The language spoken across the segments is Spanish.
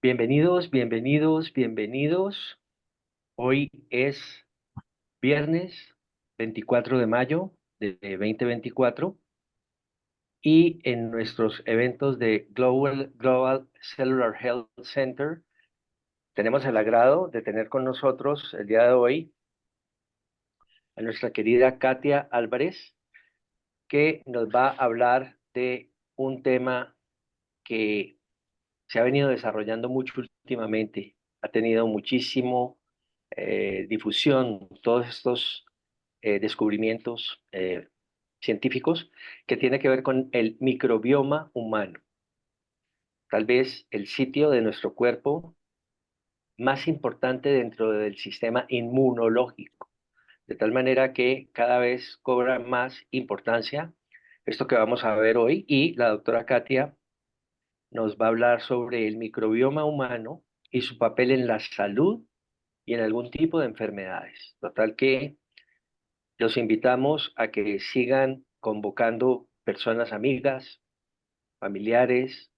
Bienvenidos, bienvenidos, bienvenidos. Hoy es viernes 24 de mayo de 2024 y en nuestros eventos de Global Cellular Health Center tenemos el agrado de tener con nosotros el día de hoy a nuestra querida Katia Álvarez, que nos va a hablar de un tema que se ha venido desarrollando mucho últimamente. Ha tenido muchísimo difusión todos estos descubrimientos científicos que tiene que ver con el microbioma humano, tal vez el sitio de nuestro cuerpo más importante dentro del sistema inmunológico, de tal manera que cada vez cobra más importancia esto que vamos a ver hoy y la doctora Katia nos va a hablar sobre el microbioma humano y su papel en la salud y en algún tipo de enfermedades. Total que los invitamos a que sigan convocando personas amigas, familiares,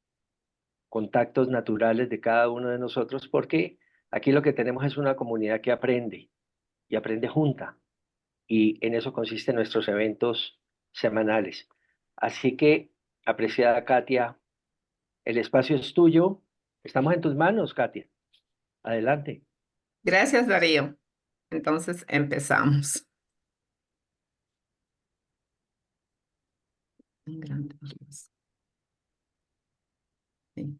contactos naturales de cada uno de nosotros, porque aquí lo que tenemos es una comunidad que aprende y aprende junta, y en eso consisten nuestros eventos semanales. Así que, apreciada Katia, el espacio es tuyo. Estamos en tus manos, Katia. Adelante. Gracias, Darío. Entonces empezamos. En grande, sí.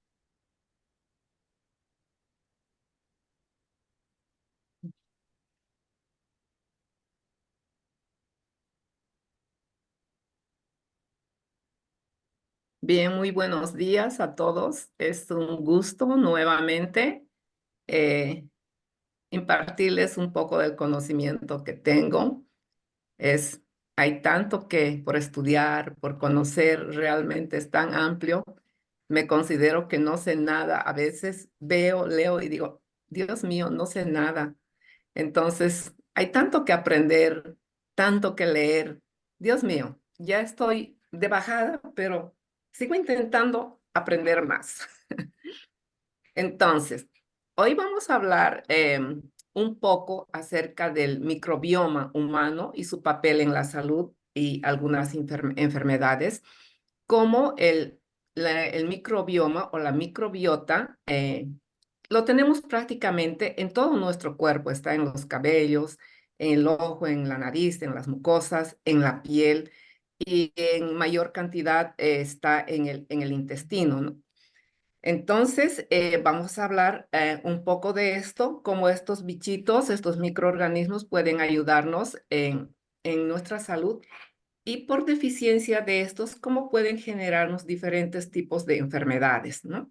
Bien, muy buenos días a todos. Es un gusto nuevamente eh, impartirles un poco del conocimiento que tengo. Es, Hay tanto que por estudiar, por conocer, realmente es tan amplio. Me considero que no sé nada. A veces veo, leo y digo, Dios mío, no sé nada. Entonces, hay tanto que aprender, tanto que leer. Dios mío, ya estoy de bajada, pero sigo intentando aprender más. Entonces, hoy vamos a hablar un poco acerca del microbioma humano y su papel en la salud y algunas enfermedades, como el microbioma o la microbiota lo tenemos prácticamente en todo nuestro cuerpo. Está en los cabellos, en el ojo, en la nariz, en las mucosas, en la piel y en mayor cantidad está en el intestino, ¿no? Entonces, vamos a hablar un poco de esto, cómo estos bichitos, estos microorganismos pueden ayudarnos en nuestra salud y por deficiencia de estos, cómo pueden generarnos diferentes tipos de enfermedades, ¿no?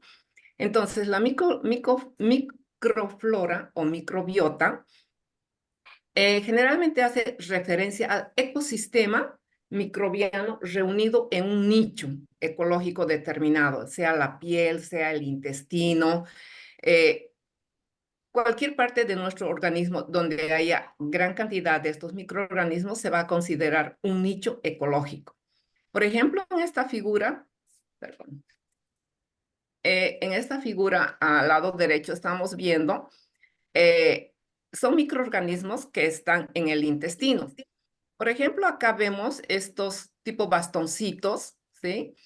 Entonces, la microflora o microbiota generalmente hace referencia al ecosistema microbiano reunido en un nicho ecológico determinado, sea la piel, sea el intestino, eh, cualquier parte de nuestro organismo donde haya gran cantidad de estos microorganismos se va a considerar un nicho ecológico. Por ejemplo, en esta figura, perdón, en esta figura al lado derecho estamos viendo, eh, son microorganismos que están en el intestino. Por ejemplo, acá vemos estos tipo bastoncitos, ¿sí?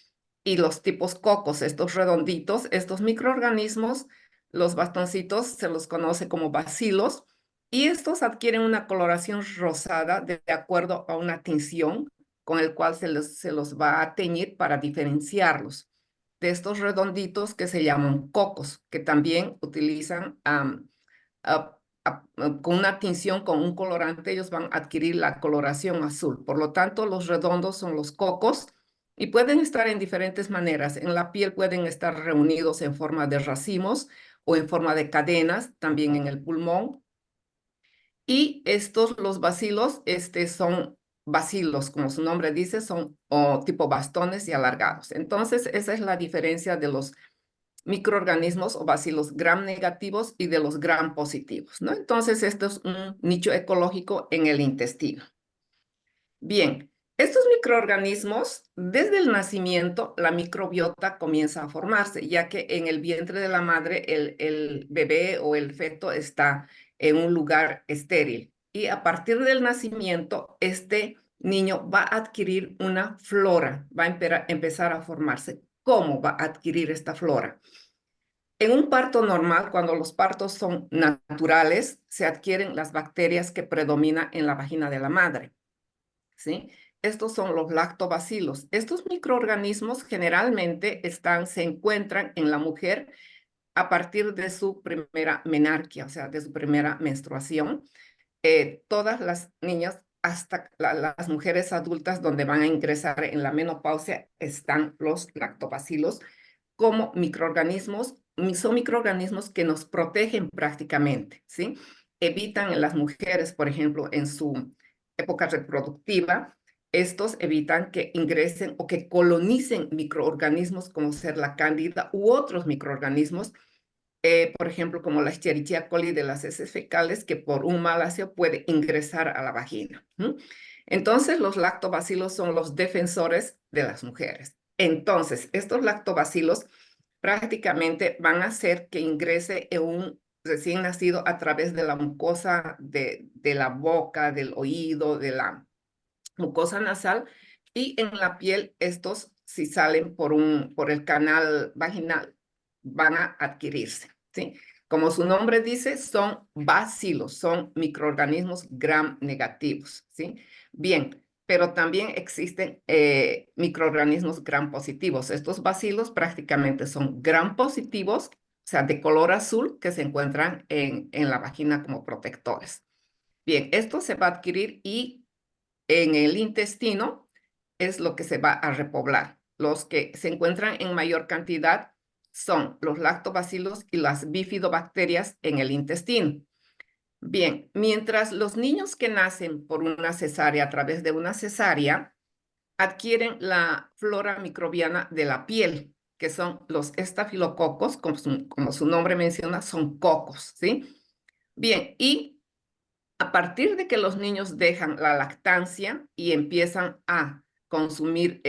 Y los tipos cocos, estos redonditos, estos microorganismos, los bastoncitos se los conoce como bacilos, y estos adquieren una coloración rosada de acuerdo a una tinción con el cual se los va a teñir para diferenciarlos de estos redonditos que se llaman cocos, que también utilizan a- con una tinción, con un colorante, ellos van a adquirir la coloración azul. Por lo tanto, los redondos son los cocos y pueden estar en diferentes maneras. En la piel pueden estar reunidos en forma de racimos o en forma de cadenas, también en el pulmón. Y estos, los bacilos, son bacilos, como su nombre dice, son tipo bastones y alargados. Entonces, esa es la diferencia de los microorganismos o bacilos gram negativos y de los gram positivos, ¿no? Entonces, esto es un nicho ecológico en el intestino. Bien, Estos microorganismos, desde el nacimiento, la microbiota comienza a formarse, ya que en el vientre de la madre el bebé o el feto está en un lugar estéril. Y a partir del nacimiento, este niño va a adquirir una flora, va a empezar a formarse. ¿Cómo va a adquirir esta flora? En un parto normal, cuando los partos son naturales, se adquieren las bacterias que predominan en la vagina de la madre. ¿Sí? Estos son los lactobacilos. Estos microorganismos generalmente se encuentran en la mujer a partir de su primera menarquia, o sea, de su primera menstruación. Todas las niñas, hasta las mujeres adultas donde van a ingresar en la menopausia, están los lactobacilos como microorganismos, son microorganismos que nos protegen prácticamente, ¿sí? Evitan en las mujeres, por ejemplo, en su época reproductiva, estos evitan que ingresen o que colonicen microorganismos como ser la cándida u otros microorganismos, por ejemplo, como la Escherichia coli de las heces fecales, que por un mal aseo puede ingresar a la vagina. Entonces, los lactobacilos son los defensores de las mujeres. Entonces, estos lactobacilos prácticamente van a hacer que ingrese en un recién nacido a través de la mucosa de la boca, del oído, de la mucosa nasal, y en la piel estos, si salen por el canal vaginal, van a adquirirse, ¿sí? Como su nombre dice, son bacilos, son microorganismos gram negativos, ¿sí? Bien, pero también existen microorganismos gram positivos. Estos bacilos prácticamente son gram positivos, o sea, de color azul, que se encuentran en la vagina como protectores. Bien, esto se va a adquirir y en el intestino es lo que se va a repoblar. Los que se encuentran en mayor cantidad son los lactobacilos y las bifidobacterias en el intestino. Bien, mientras los niños que nacen por una cesárea, a través de una cesárea, adquieren la flora microbiana de la piel, que son los estafilococos, como su nombre menciona, son cocos, ¿sí? Bien, y a partir de que los niños dejan la lactancia y empiezan a consumir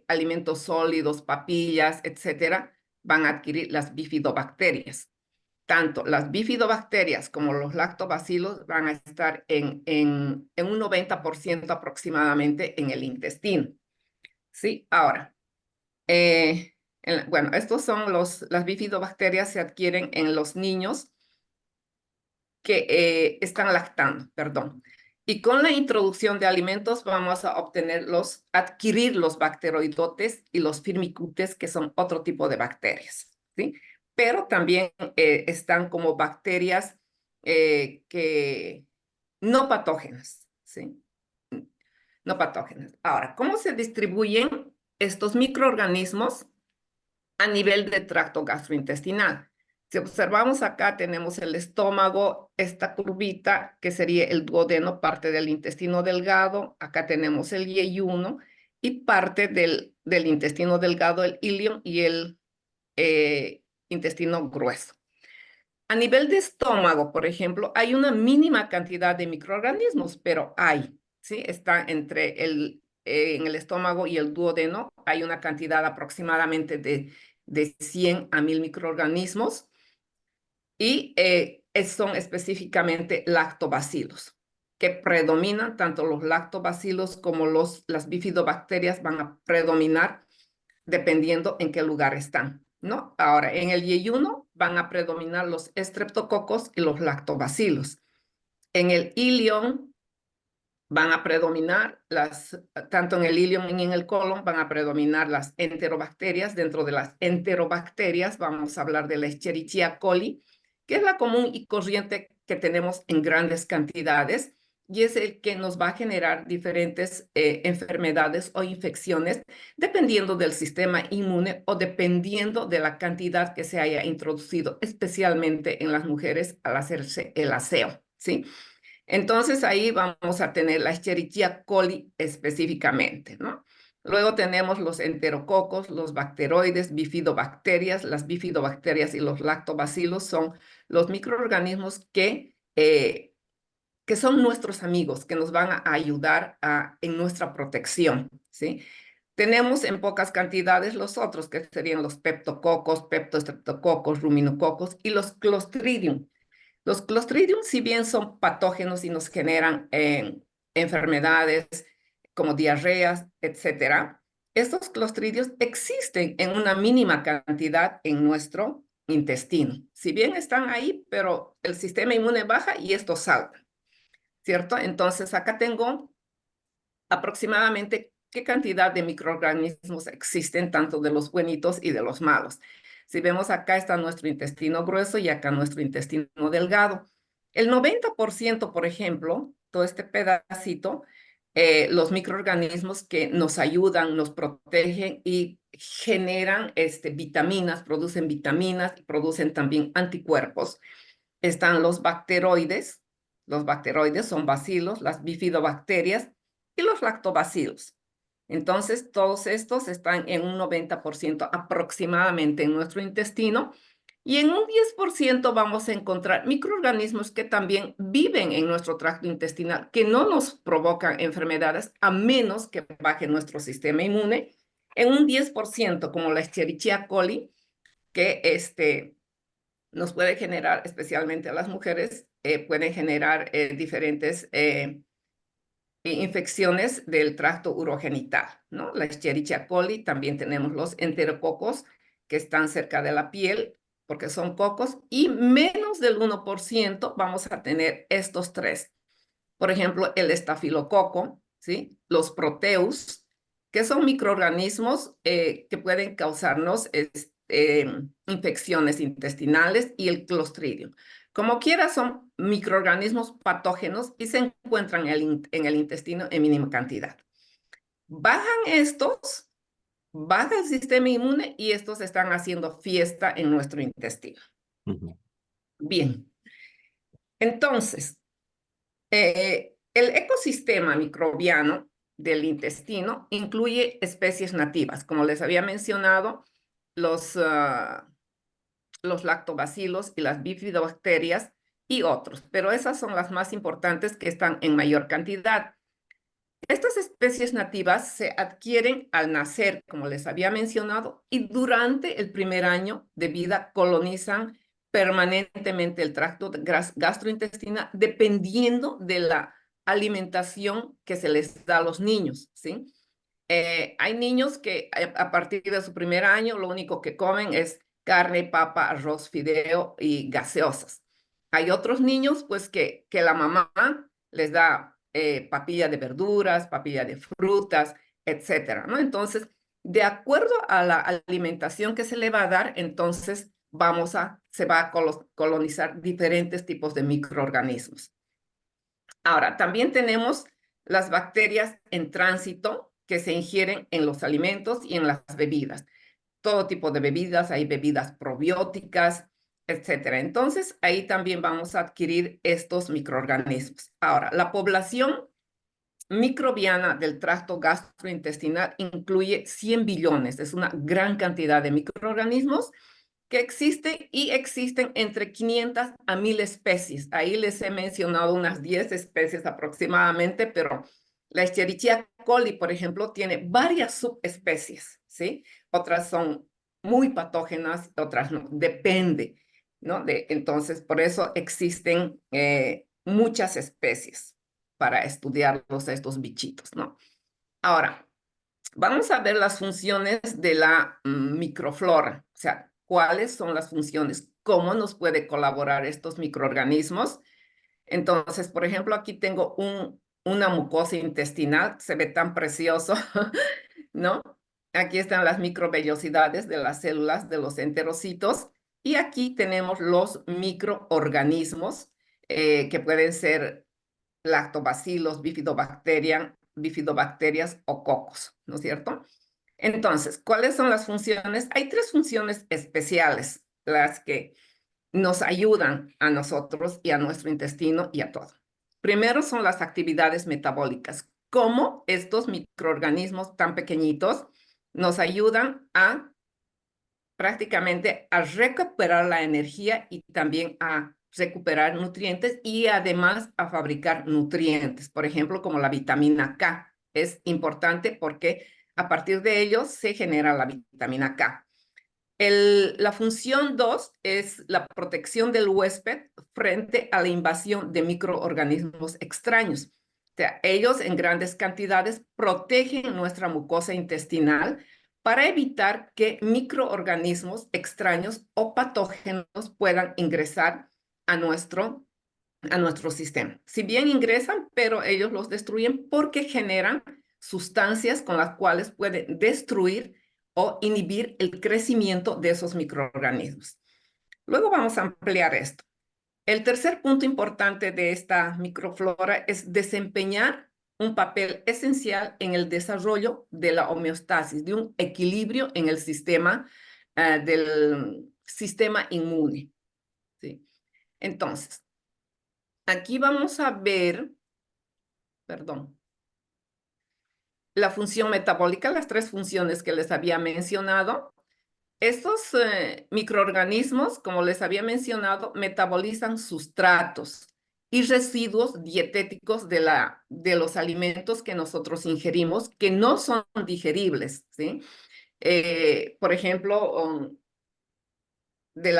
alimentos sólidos, papillas, etcétera, van a adquirir las bifidobacterias. Tanto las bifidobacterias como los lactobacilos van a estar en un 90% aproximadamente en el intestino. ¿Sí? Ahora, bueno, estos son las bifidobacterias se adquieren en los niños que están lactando, perdón. Y con la introducción de alimentos vamos a adquirir los bacteroidotes y los firmicutes, que son otro tipo de bacterias, ¿sí? Pero también están como bacterias que no patógenas, ¿sí? No patógenas. Ahora, ¿cómo se distribuyen estos microorganismos a nivel de tracto gastrointestinal? Si observamos acá, tenemos el estómago, esta curvita que sería el duodeno, parte del intestino delgado. Acá tenemos el yeyuno y parte del intestino delgado, el ilion y el intestino grueso. A nivel de estómago, por ejemplo, hay una mínima cantidad de microorganismos, pero hay, ¿sí? Está en el estómago y el duodeno, hay una cantidad aproximadamente de 100 a 1000 microorganismos y son específicamente lactobacilos, que predominan, tanto los lactobacilos como las bifidobacterias van a predominar dependiendo en qué lugar están, ¿no? Ahora, en el yeyuno van a predominar los estreptococos y los lactobacilos. En el ilion van a predominar tanto en el ilion y en el colon, van a predominar las enterobacterias. Dentro de las enterobacterias vamos a hablar de la Escherichia coli, que es la común y corriente que tenemos en grandes cantidades y es el que nos va a generar diferentes enfermedades o infecciones dependiendo del sistema inmune o dependiendo de la cantidad que se haya introducido, especialmente en las mujeres al hacerse el aseo, ¿sí? Entonces ahí vamos a tener la Escherichia coli específicamente, ¿no? Luego tenemos los enterococos, los bacteroides, bifidobacterias. Las bifidobacterias y los lactobacilos son los microorganismos que que son nuestros amigos, que nos van a ayudar en nuestra protección, ¿sí? Tenemos en pocas cantidades los otros, que serían los peptococos, peptostreptococos, ruminococos y los Clostridium. Los Clostridium, si bien son patógenos y nos generan enfermedades como diarreas, etcétera, estos Clostridios existen en una mínima cantidad en nuestro intestino. Si bien están ahí, pero el sistema inmune baja y estos saltan, ¿cierto? Entonces acá tengo aproximadamente qué cantidad de microorganismos existen, tanto de los buenitos y de los malos. Si vemos acá está nuestro intestino grueso y acá nuestro intestino delgado. El 90%, por ejemplo, todo este pedacito, los microorganismos que nos ayudan, nos protegen y generan vitaminas, y producen también anticuerpos. Están los bacteroides. Los bacteroides son bacilos, las bifidobacterias y los lactobacilos. Entonces, todos estos están en un 90% aproximadamente en nuestro intestino y en un 10% vamos a encontrar microorganismos que también viven en nuestro tracto intestinal, que no nos provocan enfermedades a menos que baje nuestro sistema inmune. En un 10%, como la Escherichia coli, que nos puede generar, especialmente a las mujeres, pueden generar diferentes infecciones del tracto urogenital, ¿no? La Escherichia coli, también tenemos los enterococos que están cerca de la piel, porque son cocos, y menos del 1% vamos a tener estos tres. Por ejemplo, el estafilococo, ¿sí? Los proteus, que son microorganismos que pueden causarnos infecciones intestinales, y el Clostridium. Como quiera, son microorganismos patógenos y se encuentran en el intestino en mínima cantidad. Bajan estos, baja el sistema inmune y estos están haciendo fiesta en nuestro intestino. Bien, entonces, el ecosistema microbiano del intestino incluye especies nativas, como les había mencionado, los lactobacilos y las bifidobacterias y otros, pero esas son las más importantes que están en mayor cantidad. Estas especies nativas se adquieren al nacer, como les había mencionado, y durante el primer año de vida colonizan permanentemente el tracto gastrointestinal, dependiendo de la alimentación que se les da a los niños, ¿sí? Hay niños que a partir de su primer año lo único que comen es carne, papa, arroz, fideo y gaseosas. Hay otros niños pues que la mamá les da papilla de verduras, papilla de frutas, etcétera, ¿no? Entonces, de acuerdo a la alimentación que se le va a dar, entonces se va a colonizar diferentes tipos de microorganismos. Ahora, también tenemos las bacterias en tránsito que se ingieren en los alimentos y en las bebidas. Todo tipo de bebidas, hay bebidas probióticas, etcétera. Entonces, ahí también vamos a adquirir estos microorganismos. Ahora, la población microbiana del tracto gastrointestinal incluye 100 billones, es una gran cantidad de microorganismos que existen y existen entre 500 a 1000 especies. Ahí les he mencionado unas 10 especies aproximadamente, pero la Escherichia coli, por ejemplo, tiene varias subespecies, ¿sí? Otras son muy patógenas, otras no, depende, ¿no? Entonces, por eso existen muchas especies para estudiarlos estos bichitos, ¿no? Ahora, vamos a ver las funciones de la microflora, o sea, cuáles son las funciones, cómo nos puede colaborar estos microorganismos. Entonces, por ejemplo, aquí tengo una mucosa intestinal, se ve tan precioso, ¿no? Aquí están las microvellosidades de las células de los enterocitos y aquí tenemos los microorganismos que pueden ser lactobacilos, bifidobacterias o cocos, ¿no es cierto? Entonces, ¿cuáles son las funciones? Hay tres funciones especiales, las que nos ayudan a nosotros y a nuestro intestino y a todo. Primero son las actividades metabólicas, cómo estos microorganismos tan pequeñitos nos ayudan a prácticamente a recuperar la energía y también a recuperar nutrientes y además a fabricar nutrientes, por ejemplo, como la vitamina K. Es importante porque a partir de ellos se genera la vitamina K. La función 2 es la protección del huésped frente a la invasión de microorganismos extraños. O sea, ellos en grandes cantidades protegen nuestra mucosa intestinal para evitar que microorganismos extraños o patógenos puedan ingresar a nuestro sistema. Si bien ingresan, pero ellos los destruyen porque generan sustancias con las cuales pueden destruir o inhibir el crecimiento de esos microorganismos. Luego vamos a ampliar esto. El tercer punto importante de esta microflora es desempeñar un papel esencial en el desarrollo de la homeostasis, de un equilibrio en el sistema del sistema inmune. ¿Sí? Entonces, aquí vamos a ver, perdón, la función metabólica, las tres funciones que les había mencionado. Estos microorganismos, como les había mencionado, metabolizan sustratos y residuos dietéticos de los alimentos que nosotros ingerimos, que no son digeribles, ¿sí? Por ejemplo, de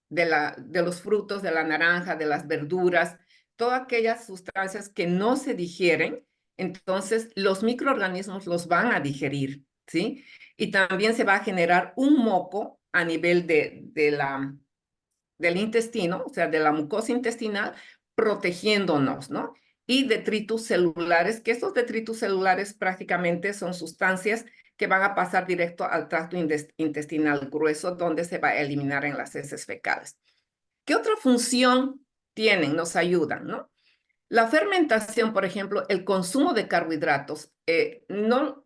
de los frutos, de la naranja, de las verduras, todas aquellas sustancias que no se digieren, entonces los microorganismos los van a digerir, ¿sí? Y también se va a generar un moco a nivel del intestino, o sea, de la mucosa intestinal, protegiéndonos, ¿no? Y detritus celulares, que estos detritus celulares prácticamente son sustancias que van a pasar directo al tracto intestinal grueso, donde se va a eliminar en las heces fecales. ¿Qué otra función tienen? Nos ayudan, ¿no? La fermentación, por ejemplo, el consumo de carbohidratos, yo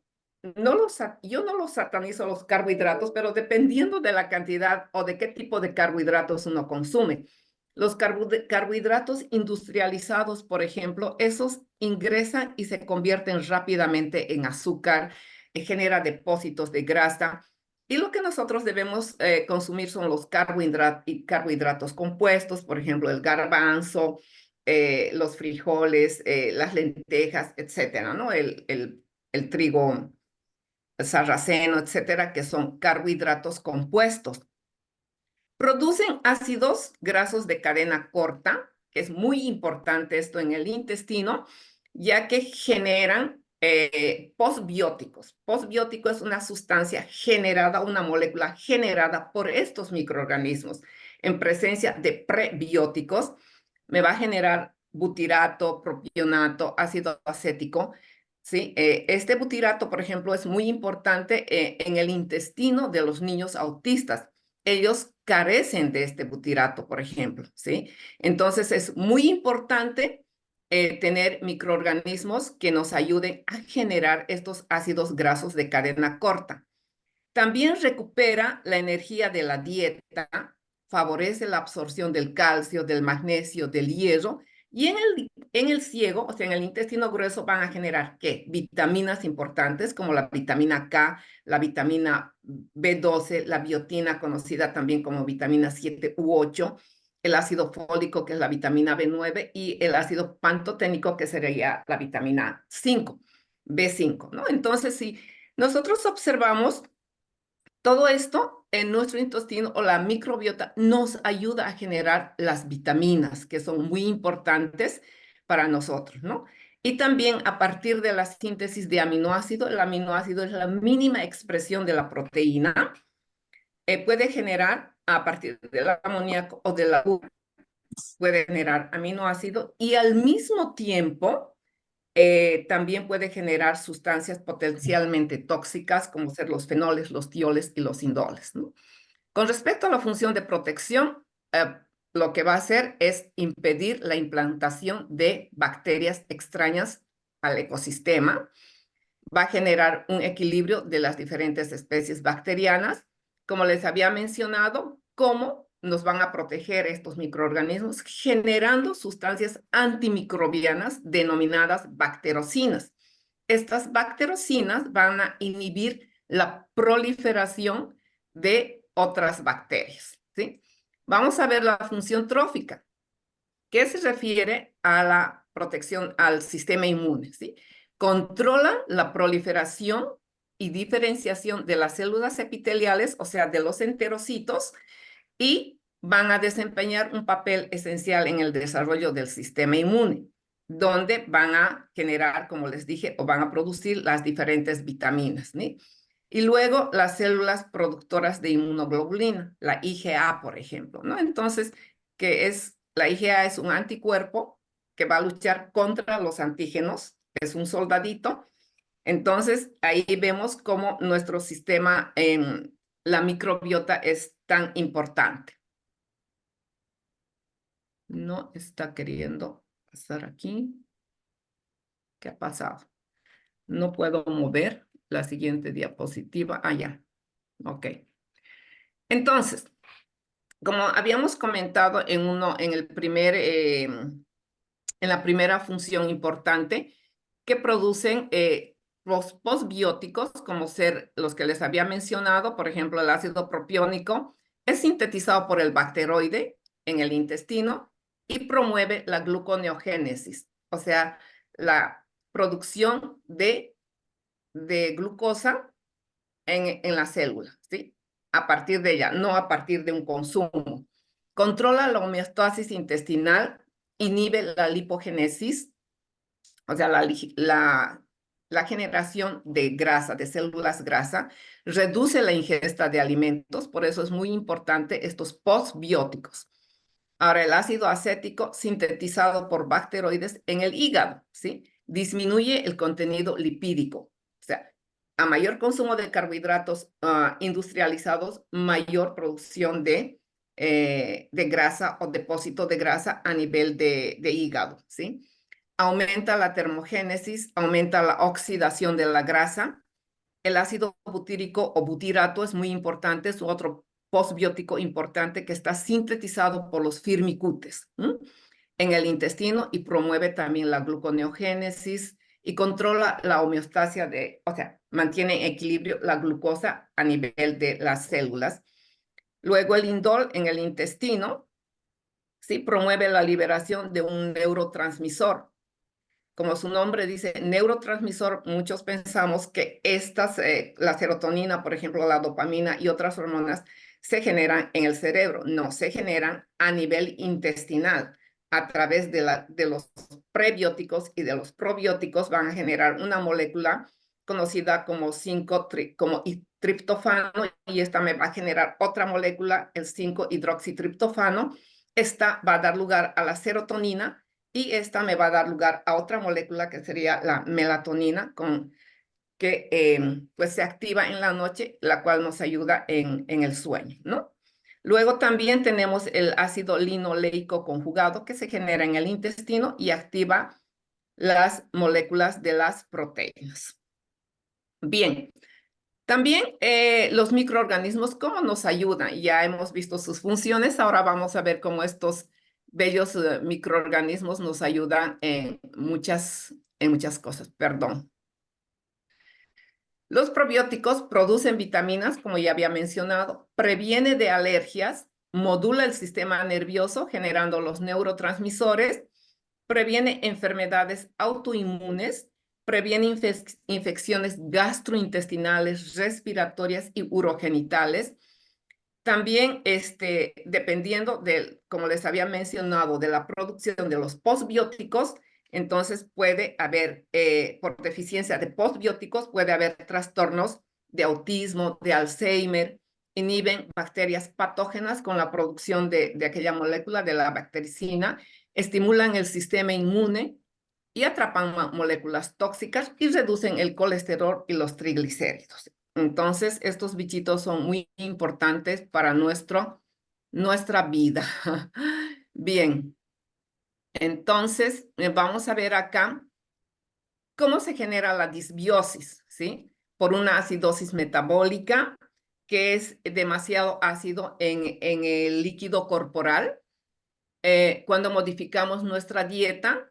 no los satanizo los carbohidratos, pero dependiendo de la cantidad o de qué tipo de carbohidratos uno consume. Los carbohidratos industrializados, por ejemplo, esos ingresan y se convierten rápidamente en azúcar, genera depósitos de grasa. Y lo que nosotros debemos consumir son los carbohidratos compuestos, por ejemplo, el garbanzo, los frijoles, las lentejas, etcétera, ¿no? El trigo sarraceno, etcétera, que son carbohidratos compuestos. Producen ácidos grasos de cadena corta, que es muy importante esto en el intestino, ya que generan postbióticos. Postbiótico es una sustancia generada, una molécula generada por estos microorganismos en presencia de prebióticos. Me va a generar butirato, propionato, ácido acético. ¿Sí? Este butirato, por ejemplo, es muy importante en el intestino de los niños autistas. Ellos carecen de este butirato, por ejemplo, ¿sí? Entonces es muy importante tener microorganismos que nos ayuden a generar estos ácidos grasos de cadena corta. También recupera la energía de la dieta, favorece la absorción del calcio, del magnesio, del hierro, y en el ciego, o sea, en el intestino grueso, van a generar, ¿qué? Vitaminas importantes como la vitamina K, la vitamina B12, la biotina, conocida también como vitamina 7 u 8, el ácido fólico, que es la vitamina B9, y el ácido pantoténico, que sería la vitamina 5, B5, ¿no? Entonces, si nosotros observamos todo esto en nuestro intestino o la microbiota nos ayuda a generar las vitaminas, que son muy importantes para nosotros, ¿no? Y también a partir de la síntesis de aminoácido, el aminoácido es la mínima expresión de la proteína, puede generar a partir del amoníaco o de la urea, puede generar aminoácido y al mismo tiempo también puede generar sustancias potencialmente tóxicas como ser los fenoles, los tioles y los indoles, ¿no? Con respecto a la función de protección, lo que va a hacer es impedir la implantación de bacterias extrañas al ecosistema, va a generar un equilibrio de las diferentes especies bacterianas, como les había mencionado, cómo nos van a proteger estos microorganismos generando sustancias antimicrobianas denominadas bacterocinas. Estas bacterocinas van a inhibir la proliferación de otras bacterias, ¿sí? Vamos a ver la función trófica, que se refiere a la protección al sistema inmune, ¿sí? Controla la proliferación y diferenciación de las células epiteliales, o sea, de los enterocitos, y van a desempeñar un papel esencial en el desarrollo del sistema inmune, donde van a generar, como les dije, o van a producir las diferentes vitaminas, ¿no? Y luego las células productoras de inmunoglobulina, la IgA, por ejemplo, ¿no? Entonces, la IgA es un anticuerpo que va a luchar contra los antígenos, es un soldadito. Entonces, ahí vemos cómo nuestro sistema, la microbiota es tan importante. No está queriendo pasar aquí. ¿Qué ha pasado? No puedo mover la siguiente diapositiva. Ah, ya. Ok. Entonces, como habíamos comentado en la primera función importante, que producen los postbióticos, como ser los que les había mencionado, por ejemplo, el ácido propiónico, es sintetizado por el bacteroide en el intestino y promueve la gluconeogénesis, o sea, la producción de glucosa en la célula, ¿sí? A partir de ella, no a partir de un consumo. Controla la homeostasis intestinal, inhibe la lipogénesis, o sea, la generación de grasa, de células grasa, reduce la ingesta de alimentos, por eso es muy importante estos postbióticos. Ahora, el ácido acético sintetizado por bacteroides en el hígado, ¿sí? Disminuye el contenido lipídico. O sea, a mayor consumo de carbohidratos industrializados, mayor producción de grasa o depósito de grasa a nivel de hígado, ¿sí? Aumenta la termogénesis, aumenta la oxidación de la grasa. El ácido butírico o butirato es muy importante, es otro postbiótico importante que está sintetizado por los firmicutes en el intestino y promueve también la gluconeogénesis y controla la homeostasia o sea, mantiene en equilibrio la glucosa a nivel de las células. Luego el indol en el intestino, sí, promueve la liberación de un neurotransmisor. Como su nombre dice, neurotransmisor, muchos pensamos que la serotonina, por ejemplo, la dopamina y otras hormonas, se generan en el cerebro. No, se generan a nivel intestinal. A través de los prebióticos y de los probióticos van a generar una molécula conocida como triptofano, y esta me va a generar otra molécula, el 5-hidroxitriptofano. Esta va a dar lugar a la serotonina, y esta me va a dar lugar a otra molécula que sería la melatonina, que pues se activa en la noche, la cual nos ayuda en el sueño, ¿no? Luego también tenemos el ácido linoleico conjugado que se genera en el intestino y activa las moléculas de las proteínas. Bien, también los microorganismos, ¿cómo nos ayudan? Ya hemos visto sus funciones, ahora vamos a ver cómo estos bellos microorganismos nos ayudan en muchas cosas, perdón. Los probióticos producen vitaminas, como ya había mencionado, previene de alergias, modula el sistema nervioso generando los neurotransmisores, previene enfermedades autoinmunes, previene infecciones gastrointestinales, respiratorias y urogenitales. También, dependiendo como les había mencionado, de la producción de los postbióticos, entonces puede haber, por deficiencia de postbióticos, puede haber trastornos de autismo, de Alzheimer, inhiben bacterias patógenas con la producción de aquella molécula, de la bactericina, estimulan el sistema inmune y atrapan moléculas tóxicas y reducen el colesterol y los triglicéridos. Entonces, estos bichitos son muy importantes para nuestra vida. Bien, entonces vamos a ver acá cómo se genera la disbiosis, ¿sí? Por una acidosis metabólica, que es demasiado ácido en el líquido corporal. Cuando modificamos nuestra dieta,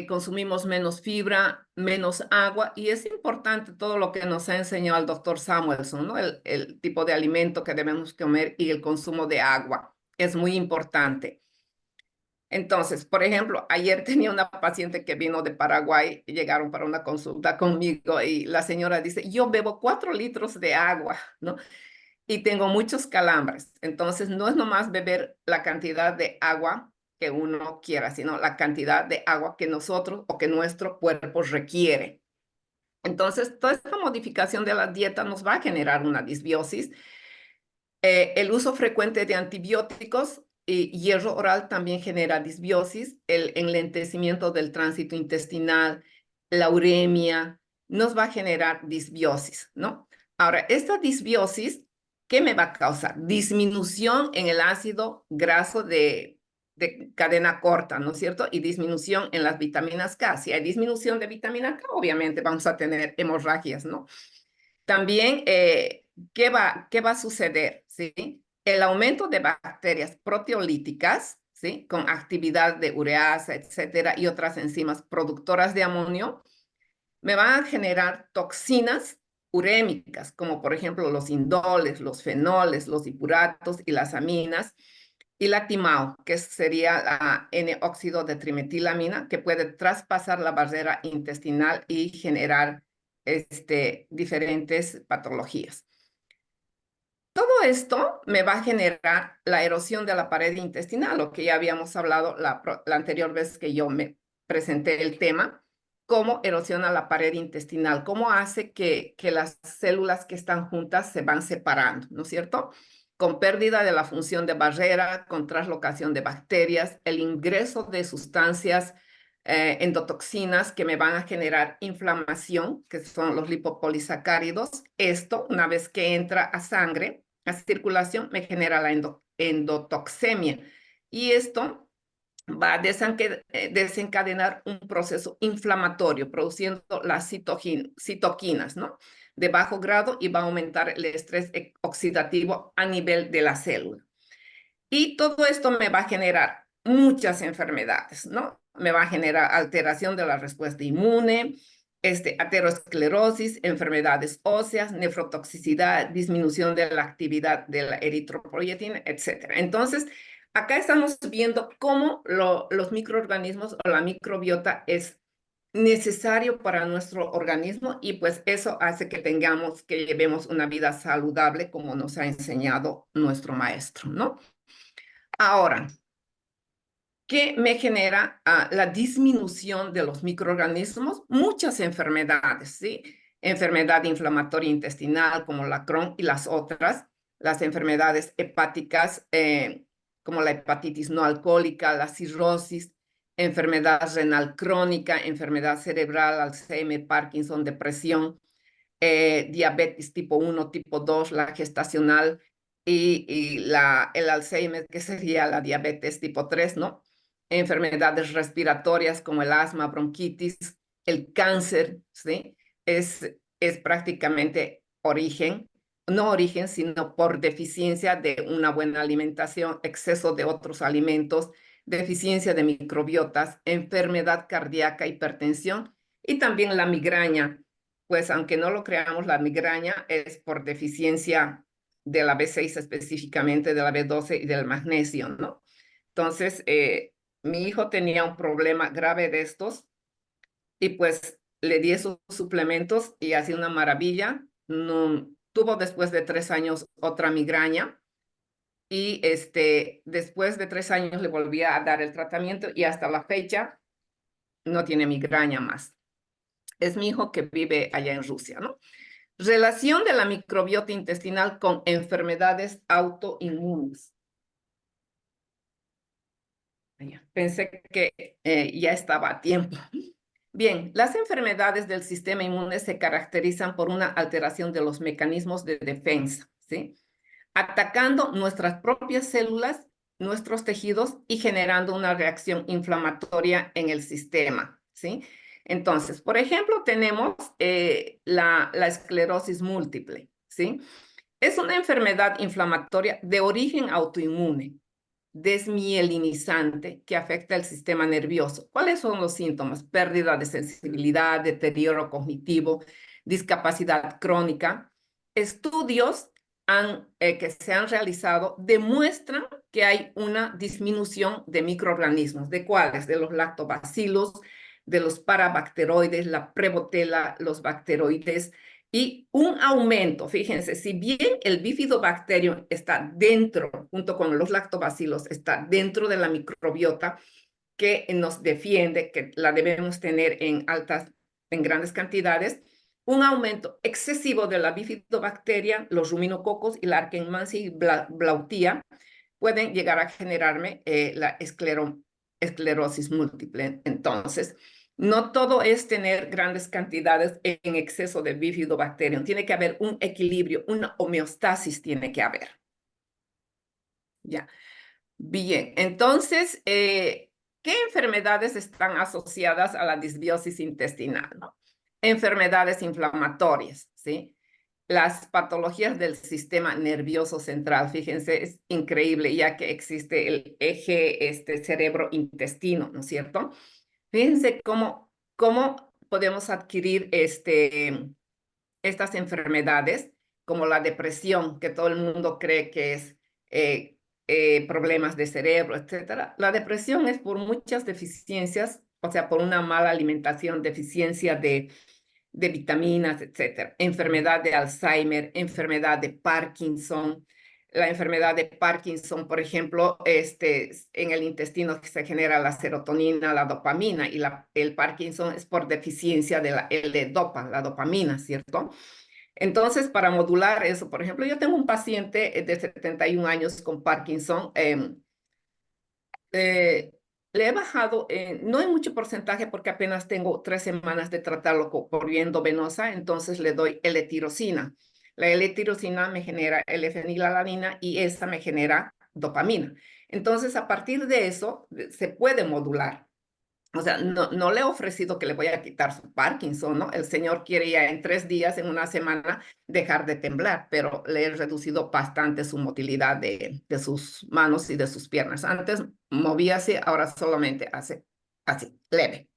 consumimos menos fibra, menos agua, y es importante todo lo que nos ha enseñado el doctor Samuelson, ¿no? El tipo de alimento que debemos comer y el consumo de agua. es muy importante. Entonces, por ejemplo, ayer tenía una paciente que vino de Paraguay y llegaron para una consulta conmigo y la señora dice, yo bebo 4 litros de agua, ¿no? Y tengo muchos calambres. Entonces, no es nomás beber la cantidad de agua que uno quiera, sino la cantidad de agua que nosotros o que nuestro cuerpo requiere. Entonces, toda esta modificación de la dieta nos va a generar una disbiosis. El uso frecuente de antibióticos y hierro oral también genera disbiosis, el enlentecimiento del tránsito intestinal, la uremia, nos va a generar disbiosis, ¿no? Ahora, esta disbiosis, ¿qué me va a causar? Disminución en el ácido graso de cadena corta, ¿no es cierto? Y disminución en las vitaminas K. Si hay disminución de vitamina K, obviamente vamos a tener hemorragias, ¿no? También, qué va a suceder? ¿Sí? El aumento de bacterias proteolíticas, ¿sí? Con actividad de ureasa, etcétera, y otras enzimas productoras de amonio, me van a generar toxinas urémicas, como por ejemplo los indoles, los fenoles, los hipuratos y las aminas, y la timao, que sería la N-óxido de trimetilamina, que puede traspasar la barrera intestinal y generar diferentes patologías. Todo esto me va a generar la erosión de la pared intestinal, lo que ya habíamos hablado la anterior vez que yo me presenté el tema, cómo erosiona la pared intestinal, cómo hace que las células que están juntas se van separando, ¿no es cierto? Con pérdida de la función de barrera, con traslocación de bacterias, el ingreso de sustancias endotoxinas que me van a generar inflamación, que son los lipopolisacáridos. Esto, una vez que entra a sangre, a circulación, me genera la endotoxemia. Y esto va a desencadenar un proceso inflamatorio, produciendo las citoquinas, ¿no? De bajo grado y va a aumentar el estrés oxidativo a nivel de la célula. Y todo esto me va a generar muchas enfermedades, ¿no? Me va a generar alteración de la respuesta inmune, aterosclerosis, enfermedades óseas, nefrotoxicidad, disminución de la actividad de la eritropoyetina, etcétera. Entonces, acá estamos viendo cómo los microorganismos o la microbiota es necesario para nuestro organismo y pues eso hace que llevemos una vida saludable como nos ha enseñado nuestro maestro, ¿no? Ahora, ¿qué me genera la disminución de los microorganismos? Muchas enfermedades, ¿sí? Enfermedad inflamatoria intestinal como la Crohn y las otras, las enfermedades hepáticas como la hepatitis no alcohólica, la cirrosis, enfermedad renal crónica, enfermedad cerebral, Alzheimer, Parkinson, depresión, diabetes tipo 1, tipo 2, la gestacional y el Alzheimer, que sería la diabetes tipo 3, ¿no? Enfermedades respiratorias como el asma, bronquitis, el cáncer, ¿sí? Es prácticamente no origen, sino por deficiencia de una buena alimentación, exceso de otros alimentos, deficiencia de microbiotas, enfermedad cardíaca, hipertensión y también la migraña, pues aunque no lo creamos, la migraña es por deficiencia de la B6 específicamente, de la B12 y del magnesio, ¿no? Entonces, mi hijo tenía un problema grave de estos y pues le di esos suplementos y hacía una maravilla. No, tuvo después de 3 años otra migraña y después de 3 años le volví a dar el tratamiento y hasta la fecha no tiene migraña más. Es mi hijo que vive allá en Rusia, ¿no? Relación de la microbiota intestinal con enfermedades autoinmunes. Pensé que ya estaba a tiempo. Bien, las enfermedades del sistema inmune se caracterizan por una alteración de los mecanismos de defensa, ¿sí? Atacando nuestras propias células, nuestros tejidos y generando una reacción inflamatoria en el sistema, ¿sí? Entonces, por ejemplo, tenemos la esclerosis múltiple, ¿sí? Es una enfermedad inflamatoria de origen autoinmune, desmielinizante, que afecta el sistema nervioso. ¿Cuáles son los síntomas? Pérdida de sensibilidad, deterioro cognitivo, discapacidad crónica. Estudios que se han realizado demuestran que hay una disminución de microorganismos. ¿De cuáles? De los lactobacillus, de los parabacteroides, la prebotella, los bacteroides, y un aumento. Fíjense, si bien el bifidobacterium está dentro, junto con los lactobacillus, está dentro de la microbiota que nos defiende, que la debemos tener en grandes cantidades, un aumento excesivo de la bifidobacteria, los ruminococos y la Archemania blautia pueden llegar a generarme la esclerosis múltiple. Entonces, no todo es tener grandes cantidades en exceso de bifidobacterium. Tiene que haber un equilibrio, una homeostasis tiene que haber. Ya. Bien, entonces, ¿qué enfermedades están asociadas a la disbiosis intestinal? ¿No? Enfermedades inflamatorias, ¿sí? Las patologías del sistema nervioso central, fíjense, es increíble ya que existe el eje cerebro-intestino, ¿no es cierto? Fíjense cómo podemos adquirir estas enfermedades, como la depresión, que todo el mundo cree que es problemas de cerebro, etcétera. La depresión es por muchas deficiencias, o sea, por una mala alimentación, deficiencia de vitaminas, etcétera. Enfermedad de Alzheimer, enfermedad de Parkinson. La enfermedad de Parkinson, por ejemplo, en el intestino se genera la serotonina, la dopamina, y el Parkinson es por deficiencia de la L-dopa, la dopamina, ¿cierto? Entonces, para modular eso, por ejemplo, yo tengo un paciente de 71 años con Parkinson. Eh, Le he bajado, no en mucho porcentaje porque apenas tengo 3 semanas de tratarlo por vía endovenosa, entonces le doy L-tirosina. La L-tirosina me genera L-fenilalanina y esa me genera dopamina. Entonces, a partir de eso, se puede modular. O sea, no le he ofrecido que le voy a quitar su Parkinson, ¿no? El señor quiere ya en 3 días, en una semana, dejar de temblar, pero le he reducido bastante su motilidad de sus manos y de sus piernas. Antes movía así, ahora solamente hace así, leve.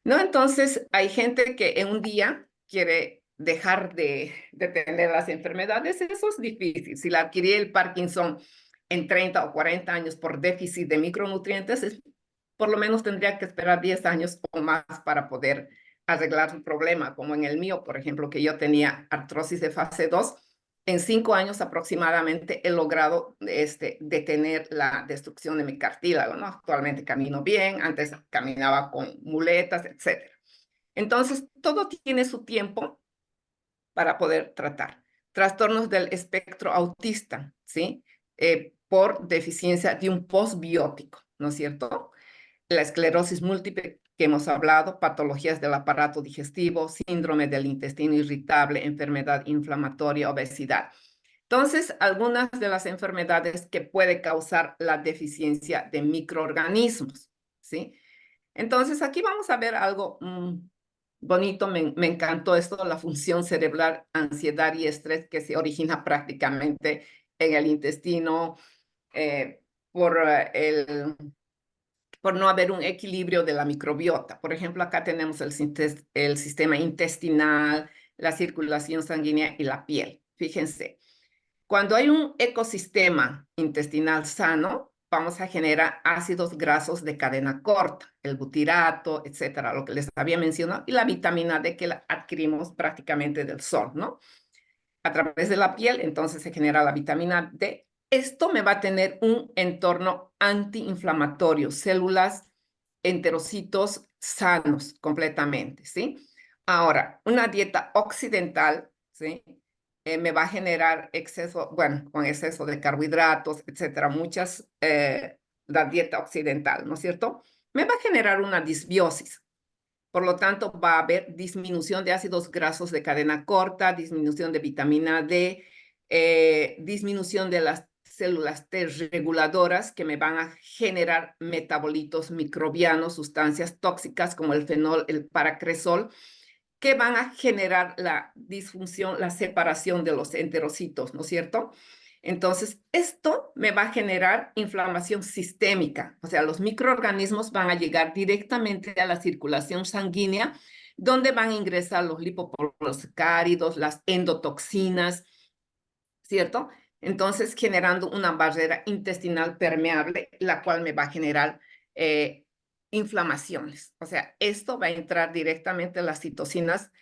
¿No? Entonces, hay gente que en un día quiere dejar de tener las enfermedades. Eso es difícil. Si la adquirí el Parkinson en 30 o 40 años por déficit de micronutrientes, por lo menos tendría que esperar 10 años o más para poder arreglar un problema, como en el mío, por ejemplo, que yo tenía artrosis de fase 2. En 5 años aproximadamente he logrado detener la destrucción de mi cartílago, ¿no? Actualmente camino bien, antes caminaba con muletas, etc. Entonces, todo tiene su tiempo para poder tratar. Trastornos del espectro autista, ¿sí? Por deficiencia de un postbiótico, ¿no es cierto? La esclerosis múltiple que hemos hablado, patologías del aparato digestivo, síndrome del intestino irritable, enfermedad inflamatoria, obesidad. Entonces, algunas de las enfermedades que puede causar la deficiencia de microorganismos, ¿sí? Entonces, aquí vamos a ver algo bonito, me encantó esto, la función cerebral, ansiedad y estrés que se origina prácticamente en el intestino eh, por por no haber un equilibrio de la microbiota. Por ejemplo, acá tenemos el sistema intestinal, la circulación sanguínea y la piel. Fíjense, cuando hay un ecosistema intestinal sano, vamos a generar ácidos grasos de cadena corta, el butirato, etcétera, lo que les había mencionado, y la vitamina D que la adquirimos prácticamente del sol, ¿no? A través de la piel, entonces se genera la vitamina D. Esto me va a tener un entorno antiinflamatorio, células, enterocitos sanos completamente, ¿sí? Ahora, una dieta occidental, ¿sí? Me va a generar exceso, bueno, con exceso de carbohidratos, etcétera, la dieta occidental, ¿no es cierto? Me va a generar una disbiosis. Por lo tanto, va a haber disminución de ácidos grasos de cadena corta, disminución de vitamina D, disminución de las células T reguladoras que me van a generar metabolitos microbianos, sustancias tóxicas como el fenol, el paracresol, que van a generar la disfunción, la separación de los enterocitos, ¿no es cierto? Entonces, esto me va a generar inflamación sistémica, o sea, los microorganismos van a llegar directamente a la circulación sanguínea, donde van a ingresar los lipopolisacáridos, las endotoxinas, ¿cierto? Entonces, generando una barrera intestinal permeable, la cual me va a generar inflamaciones. O sea, esto va a entrar directamente en las citocinas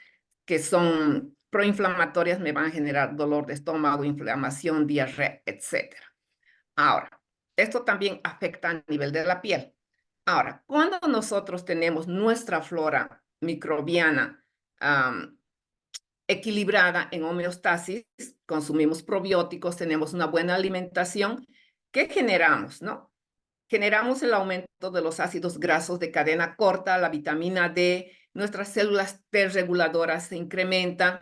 que son proinflamatorias, me van a generar dolor de estómago, inflamación, diarrea, etcétera. Ahora, esto también afecta a nivel de la piel. Ahora, cuando nosotros tenemos nuestra flora microbiana equilibrada en homeostasis, consumimos probióticos, tenemos una buena alimentación, ¿qué generamos, no? Generamos el aumento de los ácidos grasos de cadena corta, la vitamina D, nuestras células T reguladoras se incrementan,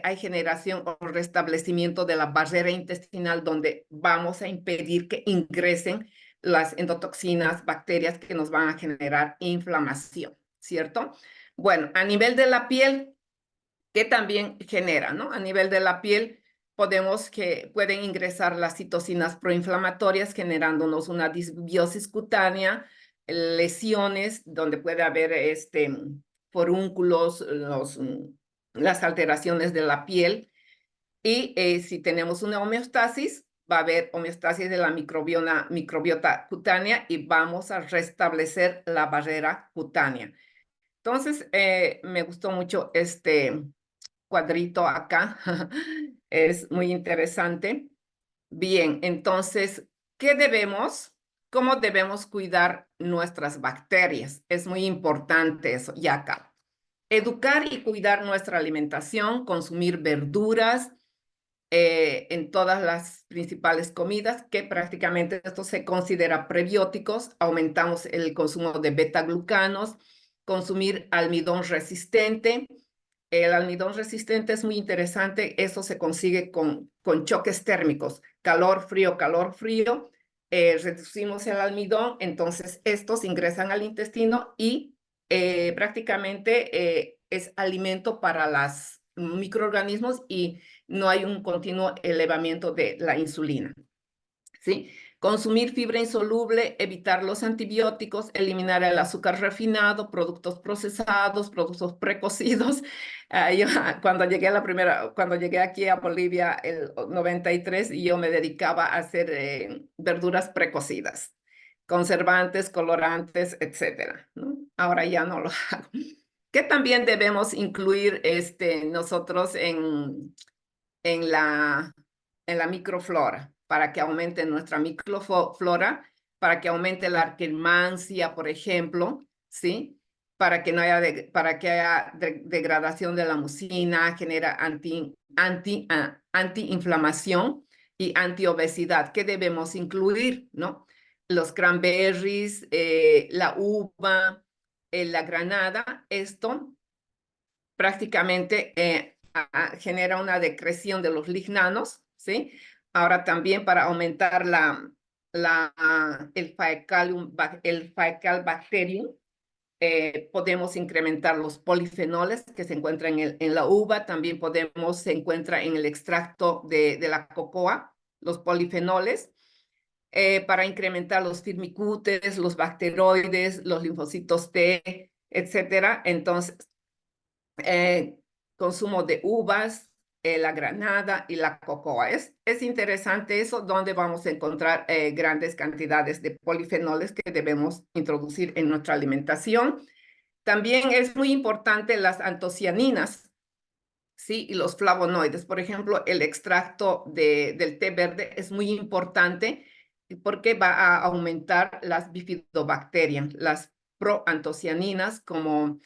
hay generación o restablecimiento de la barrera intestinal donde vamos a impedir que ingresen las endotoxinas, bacterias que nos van a generar inflamación, ¿cierto? Bueno, a nivel de la piel, ¿qué también genera, no? A nivel de la piel, pueden ingresar las citocinas proinflamatorias generándonos una disbiosis cutánea, lesiones donde puede haber forúnculos, las alteraciones de la piel. Y si tenemos una homeostasis, va a haber homeostasis de la microbiota cutánea y vamos a restablecer la barrera cutánea. Entonces, me gustó mucho este cuadrito acá. Es muy interesante. Bien, entonces, ¿cómo debemos cuidar nuestras bacterias? Es muy importante eso, y acá. Educar y cuidar nuestra alimentación, consumir verduras en todas las principales comidas, que prácticamente esto se considera prebióticos. Aumentamos el consumo de beta-glucanos, consumir almidón resistente. El almidón resistente es muy interesante, eso se consigue con choques térmicos, calor, frío, reducimos el almidón, entonces estos ingresan al intestino y prácticamente es alimento para los microorganismos y no hay un continuo elevamiento de la insulina, ¿sí? Consumir fibra insoluble, evitar los antibióticos, eliminar el azúcar refinado, productos procesados, productos precocidos. Yo, cuando llegué aquí a Bolivia el 93, yo me dedicaba a hacer verduras precocidas, conservantes, colorantes, etcétera, ¿no? Ahora ya no lo hago. ¿Qué también debemos incluir nosotros en la, en la microflora, para que aumente nuestra microflora, para que aumente la arquilmancia, por ejemplo, ¿sí? Para que no haya, degradación de la mucina, genera antiinflamación y antiobesidad. ¿Qué debemos incluir, no? Los cranberries, la uva, la granada, esto prácticamente genera una decreción de los lignanos, ¿sí? Ahora también para aumentar el Faecal bacterium, podemos incrementar los polifenoles que se encuentran en la uva, también se encuentra en el extracto de la cocoa, los polifenoles, para incrementar los firmicutes, los bacteroides, los linfocitos T, etcétera. Entonces, consumo de uvas, la granada y la cocoa. Es interesante eso, donde vamos a encontrar grandes cantidades de polifenoles que debemos introducir en nuestra alimentación. También es muy importante las antocianinas, ¿sí? Y los flavonoides. Por ejemplo, el extracto del té verde es muy importante porque va a aumentar las bifidobacterias, las proantocianinas, como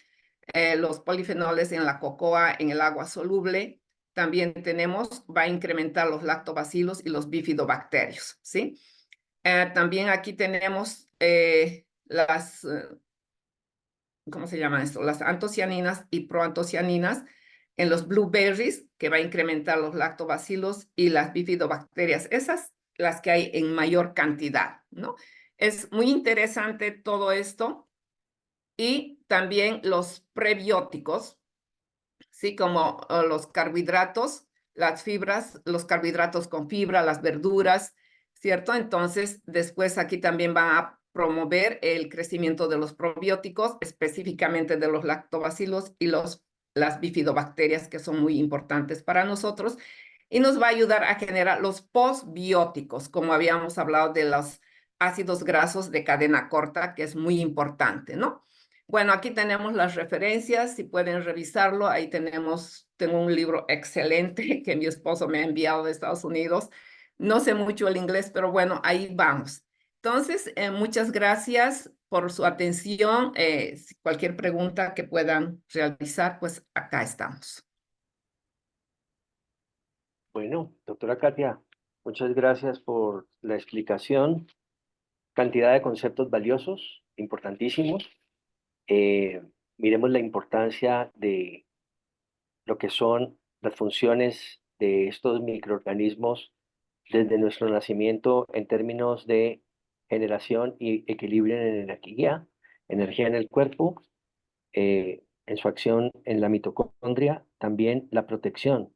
los polifenoles en la cocoa, en el agua soluble. También va a incrementar los lactobacilos y los bifidobacterios, ¿sí? También aquí tenemos ¿cómo se llama esto? Las antocianinas y proantocianinas en los blueberries, que va a incrementar los lactobacilos y las bifidobacterias. Esas las que hay en mayor cantidad, ¿no? Es muy interesante todo esto. Y también los prebióticos, ¿sí? Como los carbohidratos, las fibras, los carbohidratos con fibra, las verduras, ¿cierto? Entonces, después aquí también va a promover el crecimiento de los probióticos, específicamente de los lactobacilos y las bifidobacterias, que son muy importantes para nosotros. y nos va a ayudar a generar los postbióticos, como habíamos hablado de los ácidos grasos de cadena corta, que es muy importante, ¿no? Bueno, aquí tenemos las referencias, si pueden revisarlo, ahí tengo un libro excelente que mi esposo me ha enviado de Estados Unidos. No sé mucho el inglés, pero bueno, ahí vamos. Entonces, muchas gracias por su atención. Cualquier pregunta que puedan realizar, pues acá estamos. Bueno, doctora Katia, muchas gracias por la explicación. Cantidad de conceptos valiosos, importantísimos. Eh, Miremos la importancia de lo que son las funciones de estos microorganismos desde nuestro nacimiento en términos de generación y equilibrio en energía en el cuerpo, en su acción en la mitocondria, también la protección,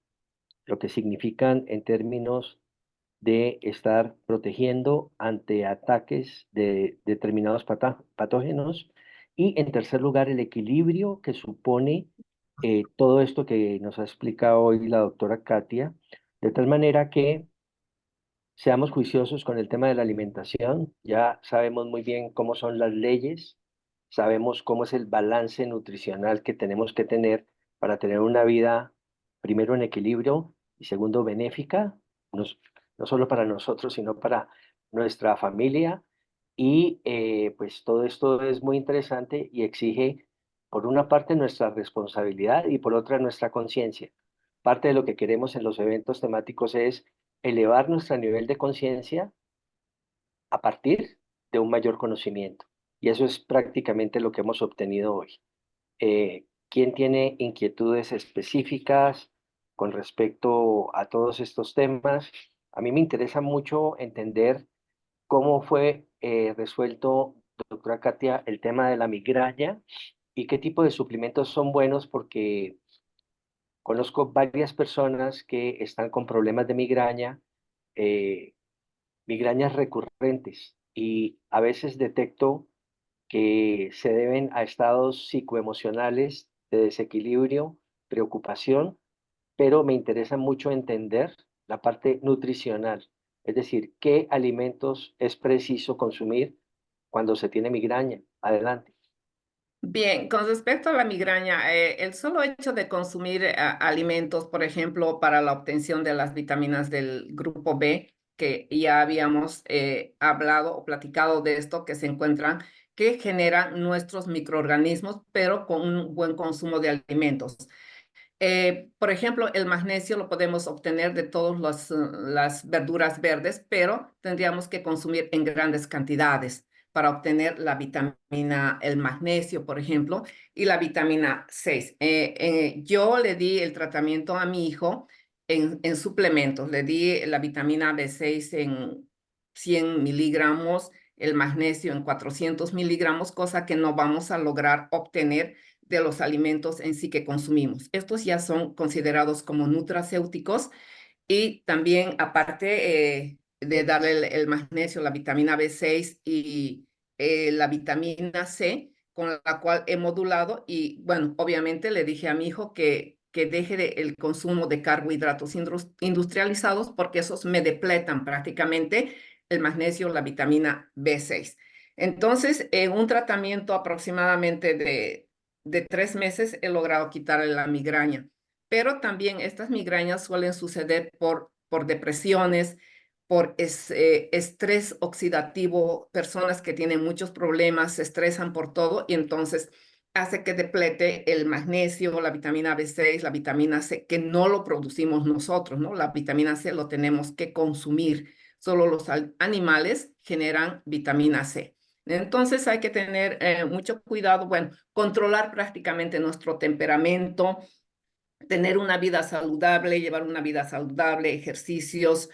lo que significan en términos de estar protegiendo ante ataques de determinados patógenos y en tercer lugar el equilibrio que supone todo esto que nos ha explicado hoy la doctora Katia, de tal manera que seamos juiciosos con el tema de la alimentación. Ya sabemos muy bien cómo son las leyes, sabemos cómo es el balance nutricional que tenemos que tener para tener una vida, primero en equilibrio y segundo benéfica, no, no solo para nosotros, sino para nuestra familia. Y pues todo esto es muy interesante y exige, por una parte, nuestra responsabilidad y por otra, nuestra conciencia. Parte de lo que queremos en los eventos temáticos es elevar nuestro nivel de conciencia a partir de un mayor conocimiento. Y eso es prácticamente lo que hemos obtenido hoy. ¿Quién tiene inquietudes específicas con respecto a todos estos temas? A mí me interesa mucho entender cómo fue resuelto, doctora Katia, el tema de la migraña y qué tipo de suplementos son buenos, porque conozco varias personas que están con problemas de migraña, eh, migrañas recurrentes, y a veces detecto que se deben a estados psicoemocionales de desequilibrio, preocupación, pero me interesa mucho entender la parte nutricional, es decir, qué alimentos es preciso consumir cuando se tiene migraña. Adelante. Bien, con respecto a la migraña, el solo hecho de consumir alimentos, por ejemplo, para la obtención de las vitaminas del grupo B, que ya habíamos hablado o platicado de esto, que se encuentran, que generan nuestros microorganismos, pero con un buen consumo de alimentos. Por ejemplo, el magnesio lo podemos obtener de todas las verduras verdes, pero tendríamos que consumir en grandes cantidades para obtener la vitamina, el magnesio, por ejemplo, y la vitamina 6. Yo le di el tratamiento a mi hijo en suplementos. Le di la vitamina B6 en 100 miligramos, el magnesio en 400 miligramos, cosa que no vamos a lograr obtener de los alimentos en sí que consumimos. Estos ya son considerados como nutracéuticos y también aparte de darle el magnesio, la vitamina B6 y la vitamina C, con la cual he modulado y bueno, obviamente le dije a mi hijo que deje el consumo de carbohidratos industrializados porque esos me depletan prácticamente el magnesio, la vitamina B6. Entonces, en un tratamiento aproximadamente de 3 meses he logrado quitarle la migraña, pero también estas migrañas suelen suceder por depresiones, por estrés oxidativo, personas que tienen muchos problemas, se estresan por todo y entonces hace que deplete el magnesio, la vitamina B6, la vitamina C, que no lo producimos nosotros, ¿no? La vitamina C lo tenemos que consumir. Solo los animales generan vitamina C. Entonces hay que tener mucho cuidado, bueno, controlar prácticamente nuestro temperamento, tener una vida saludable, llevar una vida saludable, ejercicios,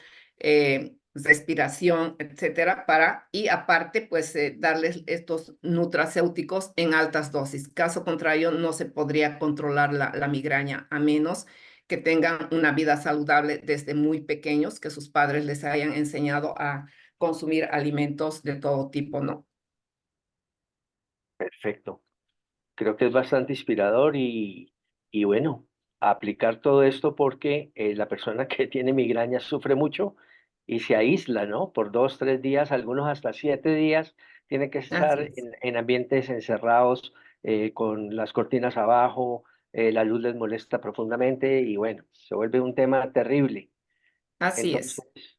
respiración, etcétera, y aparte, pues, darles estos nutracéuticos en altas dosis. Caso contrario, no se podría controlar la migraña a menos que tengan una vida saludable desde muy pequeños, que sus padres les hayan enseñado a consumir alimentos de todo tipo, ¿no? Perfecto. Creo que es bastante inspirador y bueno, a aplicar todo esto porque la persona que tiene migraña sufre mucho y se aísla, ¿no? Por 2, 3 días, algunos hasta 7 días, tiene que Así estar es. en ambientes encerrados, con las cortinas abajo, la luz les molesta profundamente y bueno, se vuelve un tema terrible. Así Entonces, es.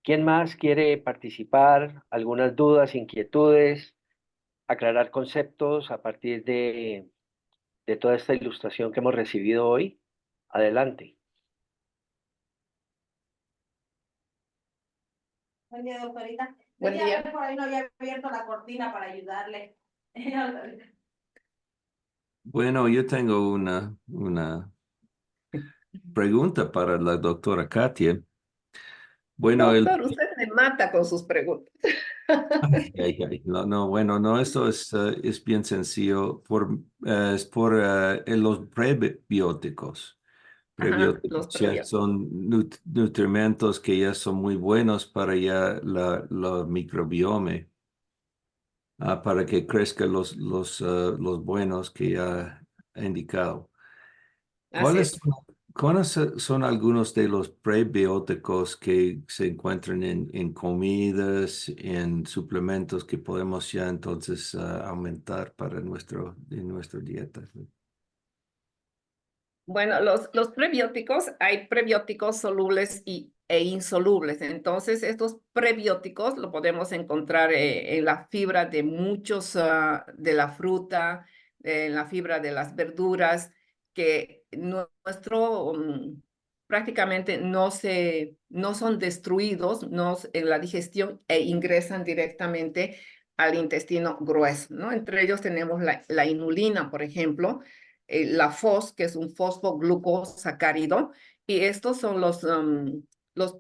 ¿quién más quiere participar? ¿Algunas dudas, inquietudes, aclarar conceptos a partir de toda esta ilustración que hemos recibido hoy? Adelante. Buen día, doctorita. Buen Quería día. ver por ahí, no había abierto la cortina para ayudarle. Bueno, yo tengo una pregunta para la doctora Katia. Bueno, Doctor, usted me mata con sus preguntas. No, no, bueno, no, esto es bien sencillo. Es por los prebióticos. Ajá, los Prebióticos ya prebióticos. son nutrimentos que ya son muy buenos para ya la microbiome, para que crezcan los buenos que ya he indicado. Así ¿Cuáles, es. cuáles son algunos de los prebióticos que se encuentran en comidas, en suplementos que podemos ya entonces aumentar para en nuestra dieta? Bueno, los prebióticos, hay prebióticos solubles e insolubles. Entonces, estos prebióticos lo podemos encontrar en la fibra de muchos, de la fruta, en la fibra de las verduras, que nuestro, prácticamente no son destruidos en la digestión e ingresan directamente al intestino grueso, ¿no? Entre ellos tenemos la inulina, por ejemplo, la FOS, que es un fosfoglucosacárido, y estos son los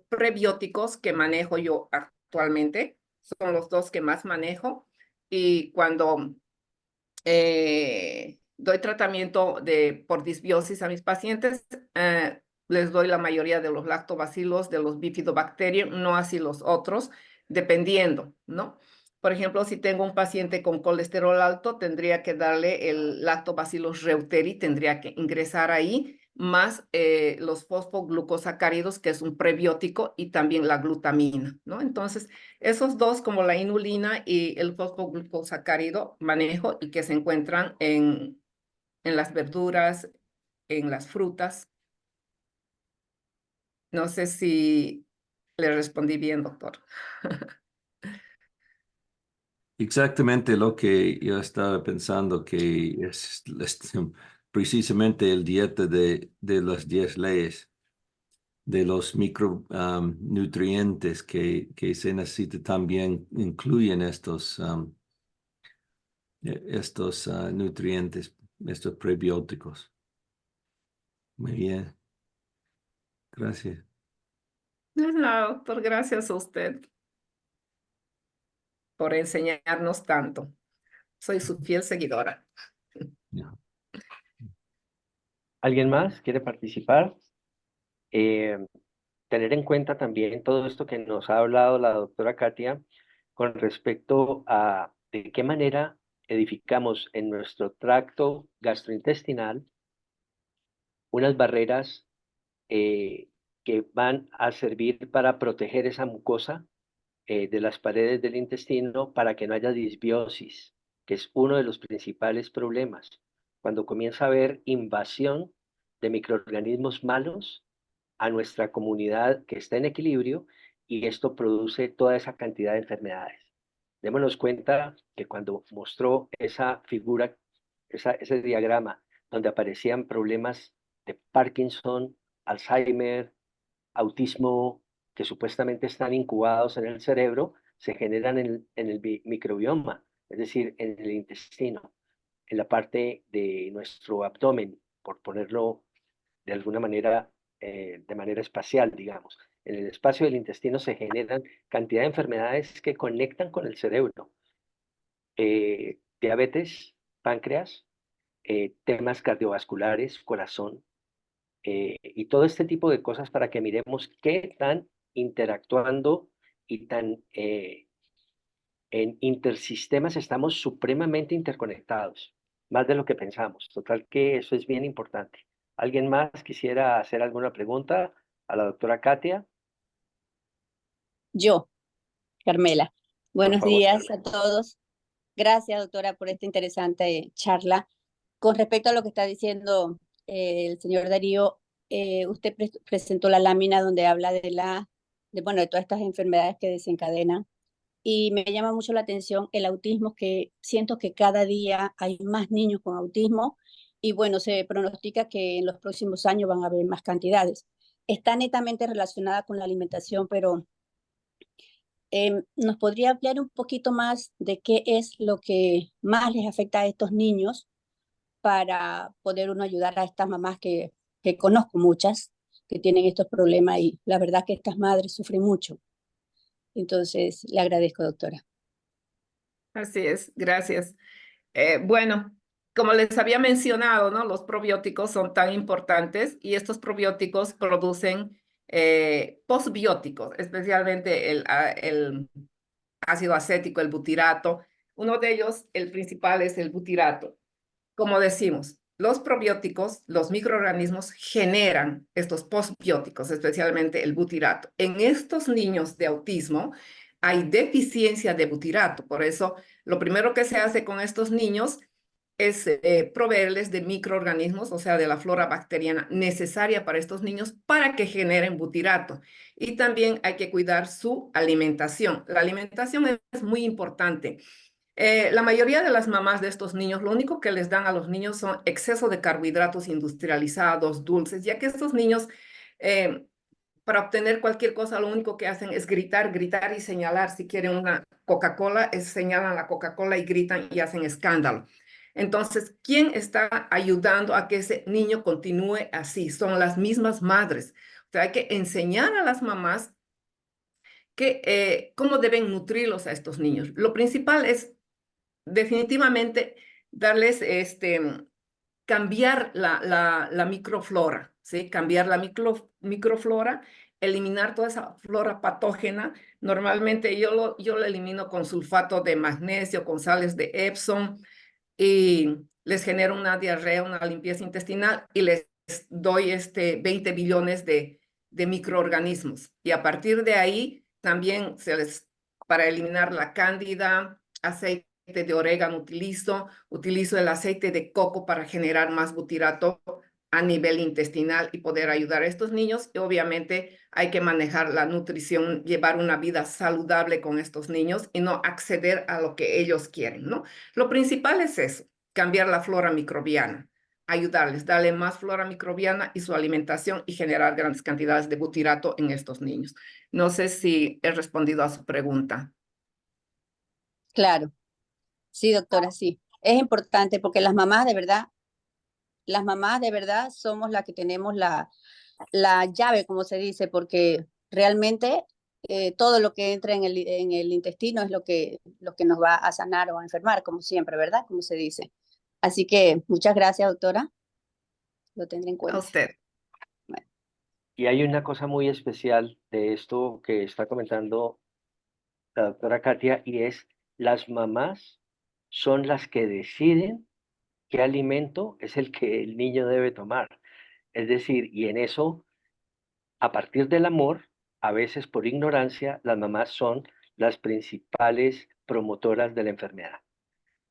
prebióticos que manejo yo actualmente, son los dos que más manejo, y cuando doy tratamiento por disbiosis a mis pacientes, les doy la mayoría de los lactobacilos, de los bifidobacterium, no así los otros, dependiendo, ¿no? Por ejemplo, si tengo un paciente con colesterol alto, tendría que darle el lactobacillus reuteri, tendría que ingresar ahí, más los fosfoglucosacáridos, que es un prebiótico, y también la glutamina, ¿no? Entonces, esos dos, como la inulina y el fosfoglucosacárido, manejo y que se encuentran en las verduras, en las frutas. No sé si le respondí bien, doctor. Exactamente lo que yo estaba pensando, que es precisamente el dieta de las 10 leyes, de los micronutrientes que se necesita también incluyen estos nutrientes, estos prebióticos. Muy bien, gracias. No, doctor, gracias a usted por enseñarnos tanto. Soy su fiel seguidora. Ya. ¿Alguien más quiere participar? Eh, Tener en cuenta también todo esto que nos ha hablado la doctora Katia con respecto a de qué manera edificamos en nuestro tracto gastrointestinal unas barreras que van a servir para proteger esa mucosa de las paredes del intestino para que no haya disbiosis, que es uno de los principales problemas. Cuando comienza a haber invasión de microorganismos malos a nuestra comunidad que está en equilibrio y esto produce toda esa cantidad de enfermedades. Démonos cuenta que cuando mostró esa figura, ese diagrama donde aparecían problemas de Parkinson, Alzheimer, autismo, que supuestamente están incubados en el cerebro, se generan en el microbioma, es decir, en el intestino, en la parte de nuestro abdomen, por ponerlo de manera espacial, digamos. En el espacio del intestino se generan cantidad de enfermedades que conectan con el cerebro. Diabetes, páncreas, temas cardiovasculares, corazón, y todo este tipo de cosas para que miremos qué están interactuando y tan en intersistemas estamos supremamente interconectados, más de lo que pensamos. Total que eso es bien importante. ¿Alguien más quisiera hacer alguna pregunta a la doctora Katia? Yo, Carmela. Por Buenos favor, días Carmen. a todos. Gracias, doctora, por esta interesante charla. Con respecto a lo que está diciendo el señor Darío, usted presentó la lámina donde habla bueno, de todas estas enfermedades que desencadenan. Y me llama mucho la atención el autismo, que siento que cada día hay más niños con autismo y bueno, se pronostica que en los próximos años van a haber más cantidades. Está netamente relacionada con la alimentación, pero ¿nos podría hablar un poquito más de qué es lo que más les afecta a estos niños para poder uno ayudar a estas mamás que conozco muchas que tienen estos problemas y la verdad que estas madres sufren mucho? Entonces, le agradezco, doctora. Así es, gracias. Bueno, como les había mencionado, ¿no? Los probióticos son tan importantes y estos probióticos producen postbióticos, especialmente el ácido acético, el butirato. Uno de ellos, el principal, es el butirato. Como decimos, los probióticos, los microorganismos generan estos postbióticos, especialmente el butirato. En estos niños de autismo hay deficiencia de butirato, por eso lo primero que se hace con estos niños es proveerles de microorganismos, o sea, de la flora bacteriana necesaria para estos niños para que generen butirato. Y también hay que cuidar su alimentación. La alimentación es muy importante. La mayoría de las mamás de estos niños, lo único que les dan a los niños son exceso de carbohidratos industrializados, dulces, ya que estos niños, para obtener cualquier cosa, lo único que hacen es gritar, gritar y señalar. Si quieren una Coca-Cola, señalan la Coca-Cola y gritan y hacen escándalo. Entonces, ¿quién está ayudando a que ese niño continúe así? Son las mismas madres. O sea, hay que enseñar a las mamás cómo deben nutrirlos a estos niños. Lo principal es definitivamente darles, cambiar la microflora, ¿sí? Cambiar la microflora, eliminar toda esa flora patógena. Normalmente yo lo elimino con sulfato de magnesio, con sales de Epsom, y les genero una diarrea, una limpieza intestinal, y les doy 20 billones de microorganismos. Y a partir de ahí también para eliminar la cándida, aceite de orégano utilizo el aceite de coco para generar más butirato a nivel intestinal y poder ayudar a estos niños. Y obviamente hay que manejar la nutrición, llevar una vida saludable con estos niños y no acceder a lo que ellos quieren, ¿no? Lo principal es eso, cambiar la flora microbiana, ayudarles, darle más flora microbiana y su alimentación y generar grandes cantidades de butirato en estos niños. No sé si he respondido a su pregunta. Claro, sí, doctora, sí. Es importante porque las mamás de verdad somos las que tenemos la llave, como se dice, porque realmente todo lo que entra en el intestino es lo que nos va a sanar o a enfermar, como siempre, ¿verdad? Como se dice. Así que muchas gracias, doctora. Lo tendré en A cuenta. usted. Bueno, Y hay una cosa muy especial de esto que está comentando la doctora Katia, y es las mamás son las que deciden qué alimento es el que el niño debe tomar. Es decir, y en eso, a partir del amor, a veces por ignorancia, las mamás son las principales promotoras de la enfermedad.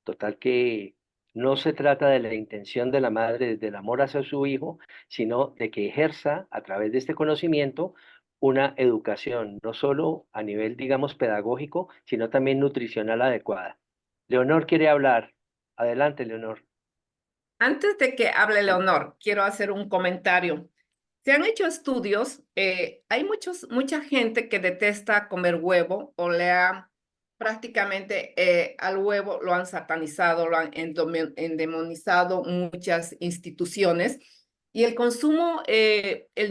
Total que no se trata de la intención de la madre, del amor hacia su hijo, sino de que ejerza a través de este conocimiento una educación, no solo a nivel, digamos, pedagógico, sino también nutricional adecuada. Leonor quiere hablar. Adelante, Leonor. Antes de que hable Leonor, quiero hacer un comentario. Se han hecho estudios, hay mucha gente que detesta comer huevo o prácticamente al huevo lo han satanizado, lo han endemonizado muchas instituciones. Y el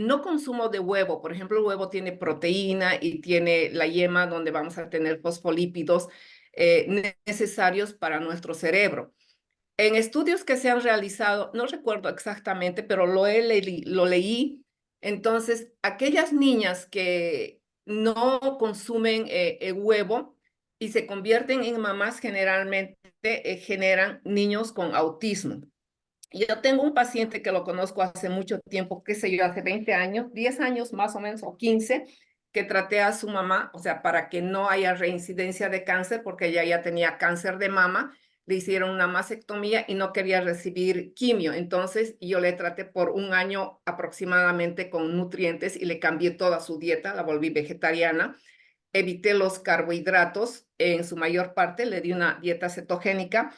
no consumo de huevo, por ejemplo, el huevo tiene proteína y tiene la yema donde vamos a tener fosfolípidos necesarios para nuestro cerebro. En estudios que se han realizado, no recuerdo exactamente, pero lo leí. Entonces, aquellas niñas que no consumen el huevo y se convierten en mamás, generalmente generan niños con autismo. Yo tengo un paciente que lo conozco hace mucho tiempo, qué sé yo, hace 20 años, 10 años más o menos, o 15, que traté a su mamá, o sea, para que no haya reincidencia de cáncer, porque ella ya tenía cáncer de mama, le hicieron una mastectomía y no quería recibir quimio. Entonces yo le traté por un año aproximadamente con nutrientes y le cambié toda su dieta, la volví vegetariana, evité los carbohidratos en su mayor parte, le di una dieta cetogénica.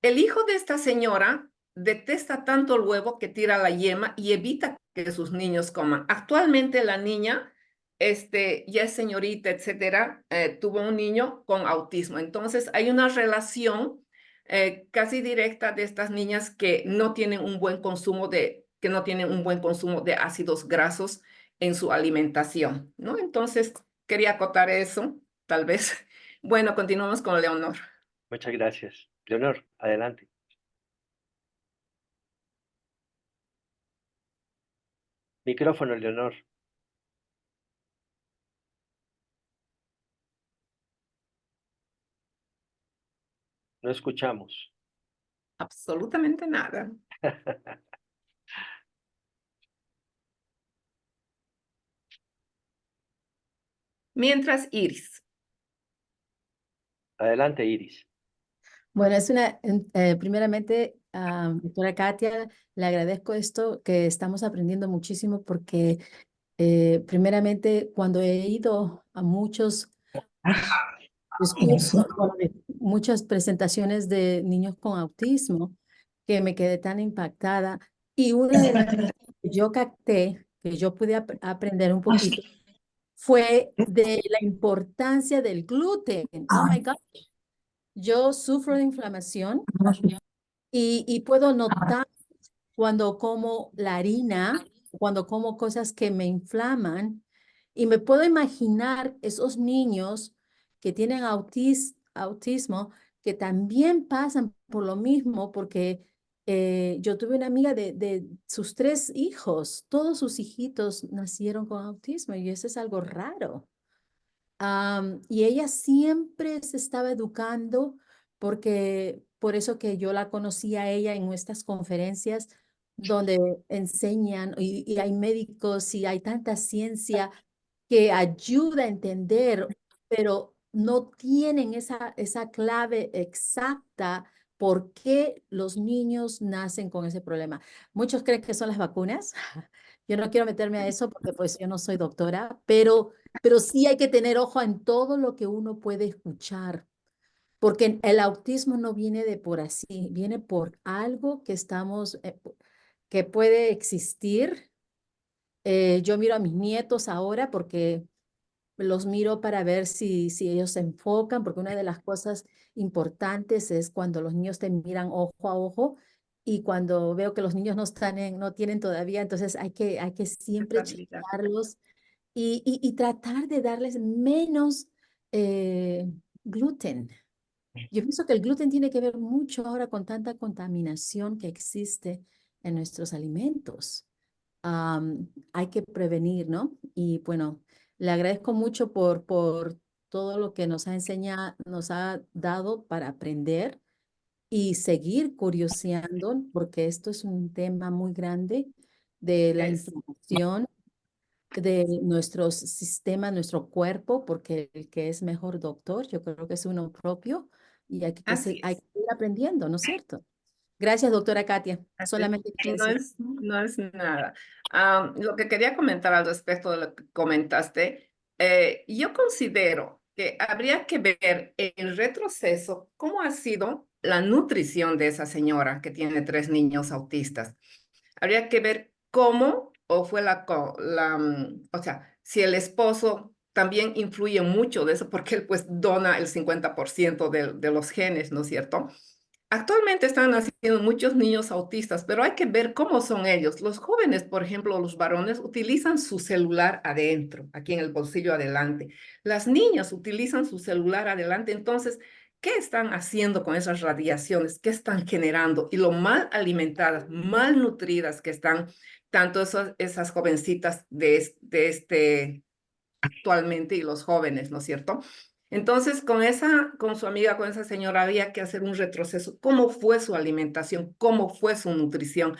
El hijo de esta señora detesta tanto el huevo que tira la yema y evita que sus niños coman. Actualmente la niña, ya es señorita, etcétera, tuvo un niño con autismo. Entonces hay una relación casi directa de estas niñas que no tienen un buen consumo que no tienen un buen consumo de ácidos grasos en su alimentación, ¿no? Entonces quería acotar eso, tal vez. Bueno, continuamos con Leonor. Muchas gracias. Leonor, adelante. Micrófono, Leonor. No escuchamos. Absolutamente nada. Mientras, Iris. Adelante, Iris. Bueno, primeramente, doctora Katia, le agradezco esto que estamos aprendiendo muchísimo porque primeramente cuando he ido a muchos discursos, bueno, muchas presentaciones de niños con autismo, que me quedé tan impactada y una de las cosas que yo capté, que yo pude aprender un poquito, fue de la importancia del gluten. Oh my God. Yo sufro de inflamación y puedo notar cuando como la harina, cuando como cosas que me inflaman, y me puedo imaginar esos niños que tienen autismo, que también pasan por lo mismo, porque yo tuve una amiga de sus 3 hijos, todos sus hijitos nacieron con autismo, y eso es algo raro. Y ella siempre se estaba educando porque por eso que yo la conocí a ella en nuestras conferencias donde enseñan y hay médicos y hay tanta ciencia que ayuda a entender, pero no tienen esa clave exacta por qué los niños nacen con ese problema. Muchos creen que son las vacunas. Yo no quiero meterme a eso porque pues yo no soy doctora, pero sí hay que tener ojo en todo lo que uno puede escuchar, porque el autismo no viene de por así, viene por algo que que puede existir. Yo miro a mis nietos ahora porque los miro para ver si ellos se enfocan, porque una de las cosas importantes es cuando los niños te miran ojo a ojo, y cuando veo que los niños no tienen todavía, entonces hay que siempre Estabilidad. checarlos y tratar de darles menos eh, gluten. Yo pienso que el gluten tiene que ver mucho ahora con tanta contaminación que existe en nuestros alimentos. Hay que prevenir, ¿no? Y bueno, le agradezco mucho por todo lo que nos ha dado para aprender y seguir curioseando, porque esto es un tema muy grande de la Es. información de nuestro sistema, nuestro cuerpo, porque el que es mejor doctor, yo creo que es uno propio, y Así hay es. que ir aprendiendo, ¿no es cierto? Gracias, doctora Katia. Así es. Solamente quería No decir. es nada. Lo que quería comentar al respecto de lo que comentaste, yo considero que habría que ver en retroceso cómo ha sido la nutrición de esa señora que tiene 3 niños autistas. Habría que ver cómo o fue o sea, si el esposo también influye mucho de eso, porque él pues dona el 50% de los genes, ¿no es cierto? Actualmente están naciendo muchos niños autistas, pero hay que ver cómo son ellos. Los jóvenes, por ejemplo, los varones, utilizan su celular adentro, aquí en el bolsillo adelante. Las niñas utilizan su celular adelante. Entonces, ¿qué están haciendo con esas radiaciones? ¿Qué están generando? Y lo mal alimentadas, mal nutridas que están tanto esas jovencitas de actualmente y los jóvenes, ¿no es cierto? Entonces, con su amiga, con esa señora, había que hacer un retroceso. ¿Cómo fue su alimentación? ¿Cómo fue su nutrición?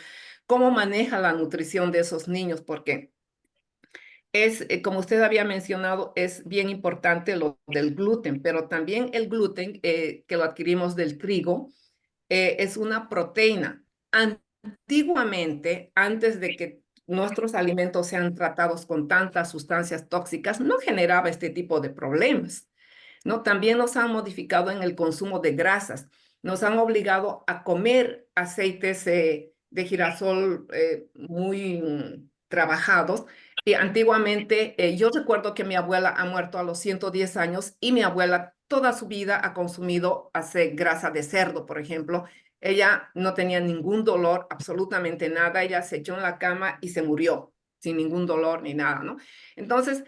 ¿Cómo maneja la nutrición de esos niños? Porque como usted había mencionado, es bien importante lo del gluten, pero también el gluten, que lo adquirimos del trigo, es una proteína. Antiguamente, antes de que nuestros alimentos sean tratados con tantas sustancias tóxicas, no generaba este tipo de problemas, ¿no? También nos han modificado en el consumo de grasas, nos han obligado a comer aceites de girasol muy trabajados. Y antiguamente, yo recuerdo que mi abuela ha muerto a los 110 años y mi abuela toda su vida ha consumido grasa de cerdo, por ejemplo. Ella no tenía ningún dolor, absolutamente nada. Ella se echó en la cama y se murió sin ningún dolor ni nada, ¿no? Entonces,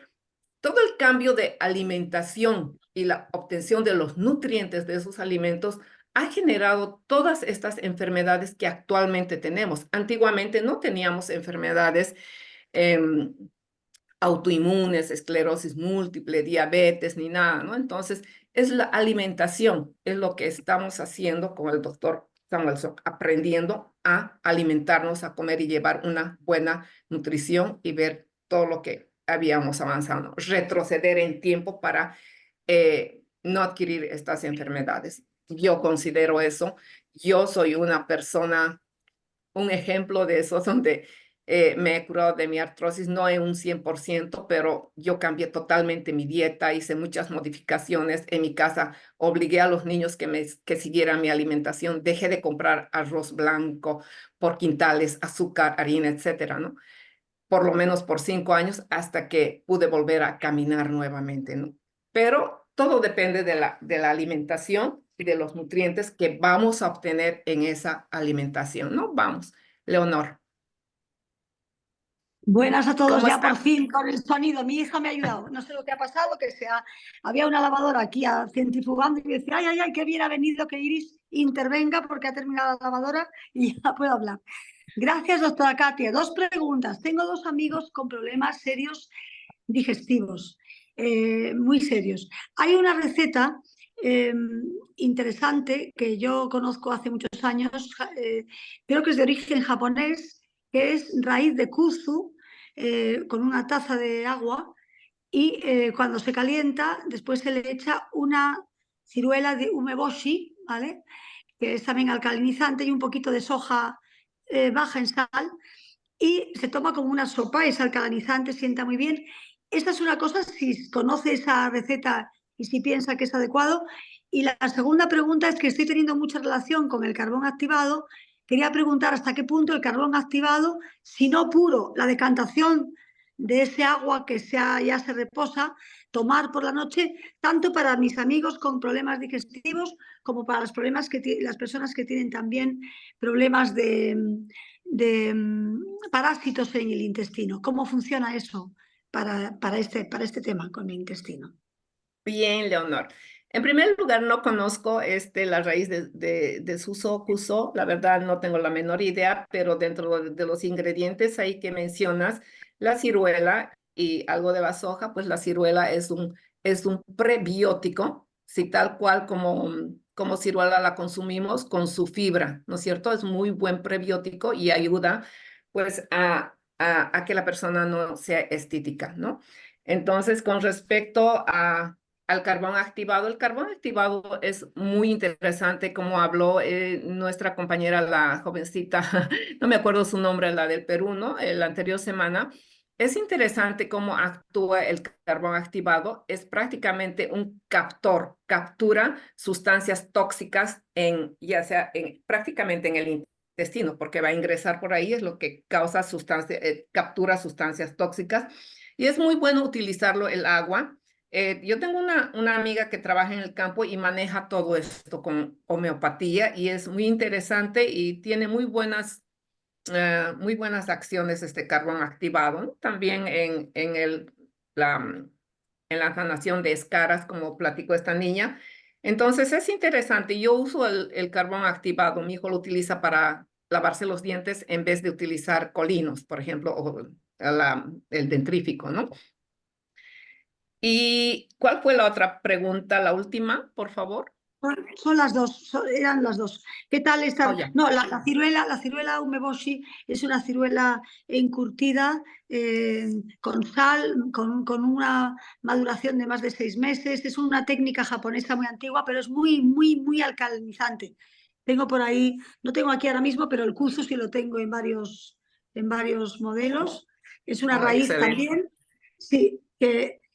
todo el cambio de alimentación y la obtención de los nutrientes de esos alimentos ha generado todas estas enfermedades que actualmente tenemos. Antiguamente no teníamos enfermedades autoinmunes, esclerosis múltiple, diabetes, ni nada, ¿no? Entonces, es la alimentación, es lo que estamos haciendo con el doctor Samuelson, aprendiendo a alimentarnos, a comer y llevar una buena nutrición y ver todo lo que habíamos avanzado, retroceder en tiempo para no adquirir estas enfermedades. Yo considero eso. Yo soy una persona, un ejemplo de eso, donde me he curado de mi artrosis, no en un 100%, pero yo cambié totalmente mi dieta, hice muchas modificaciones en mi casa, obligué a los niños que siguieran mi alimentación, dejé de comprar arroz blanco por quintales, azúcar, harina, etcétera, ¿no? Por lo menos por 5 años hasta que pude volver a caminar nuevamente, ¿no? Pero todo depende de la alimentación y de los nutrientes que vamos a obtener en esa alimentación, ¿no? Vamos, Leonor. Buenas a todos, ¿Cómo ya está? por fin con el sonido. Mi hija me ha ayudado. No sé lo que ha pasado, había una lavadora aquí centrifugando y decía, ay, ay, ay, qué bien ha venido que Iris intervenga porque ha terminado la lavadora y ya puedo hablar. Gracias, doctora Katia. 2 preguntas. Tengo 2 amigos con problemas serios digestivos, muy serios. Hay una receta interesante que yo conozco hace muchos años, creo que es de origen japonés, que es raíz de kuzu, con una taza de agua y cuando se calienta después se le echa una ciruela de umeboshi, ¿vale? Que es también alcalinizante, y un poquito de soja baja en sal, y se toma como una sopa, es alcalinizante, sienta muy bien. Esta es una cosa, si conoce esa receta y si piensa que es adecuado. Y la segunda pregunta es que estoy teniendo mucha relación con el carbón activado. Quería preguntar hasta qué punto el carbón activado, si no puro, la decantación de ese agua que ya se reposa, tomar por la noche, tanto para mis amigos con problemas digestivos como para las personas que tienen también problemas de parásitos en el intestino. ¿Cómo funciona eso para este tema con el intestino? Bien, Leonor. En primer lugar, no conozco la raíz de Suso Kuso, la verdad no tengo la menor idea, pero dentro de los ingredientes ahí que mencionas, la ciruela y algo de la soja, pues la ciruela es un prebiótico, si tal cual como ciruela la consumimos con su fibra, ¿no es cierto? Es muy buen prebiótico y ayuda pues a que la persona no sea estítica, ¿no? Entonces, con respecto al carbón activado. El carbón activado es muy interesante, como habló nuestra compañera, la jovencita, no me acuerdo su nombre, la del Perú, ¿no? La anterior semana. Es interesante cómo actúa el carbón activado. Es prácticamente un captor, captura sustancias tóxicas ya sea prácticamente en el intestino, porque va a ingresar por ahí, es lo que causa captura sustancias tóxicas. Y es muy bueno utilizarlo el agua. Yo tengo una amiga que trabaja en el campo y maneja todo esto con homeopatía y es muy interesante y tiene muy buenas acciones este carbón activado, ¿no? También en la sanación de escaras, como platicó esta niña. Entonces es interesante. Yo uso el carbón activado. Mi hijo lo utiliza para lavarse los dientes en vez de utilizar colinos, por ejemplo, o el dentrífico, ¿no? ¿Y cuál fue la otra pregunta, la última, por favor? Son las dos, eran las dos. ¿Qué tal esta? Oh, ya. No, la ciruela umeboshi es una ciruela encurtida con sal, con una maduración de más de 6 meses. Es una técnica japonesa muy antigua, pero es muy, muy, muy alcalinizante. Tengo por ahí, no tengo aquí ahora mismo, pero el kuzu sí lo tengo en varios modelos. Es una Oh, raíz excelente. también. Sí,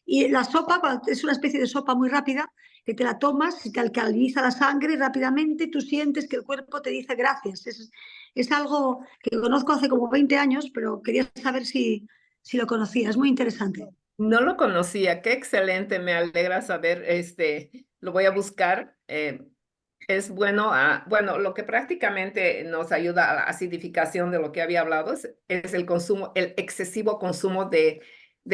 y la sopa es una especie de sopa muy rápida que te la tomas y te alcaliniza la sangre rápidamente, tú sientes que el cuerpo te dice gracias. Es algo que conozco hace como 20 años, pero quería saber si lo conocía. Es muy interesante. No lo conocía, qué excelente, me alegra saber, lo voy a buscar. Es bueno, bueno, lo que prácticamente nos ayuda a la acidificación de lo que había hablado es el consumo, el excesivo consumo de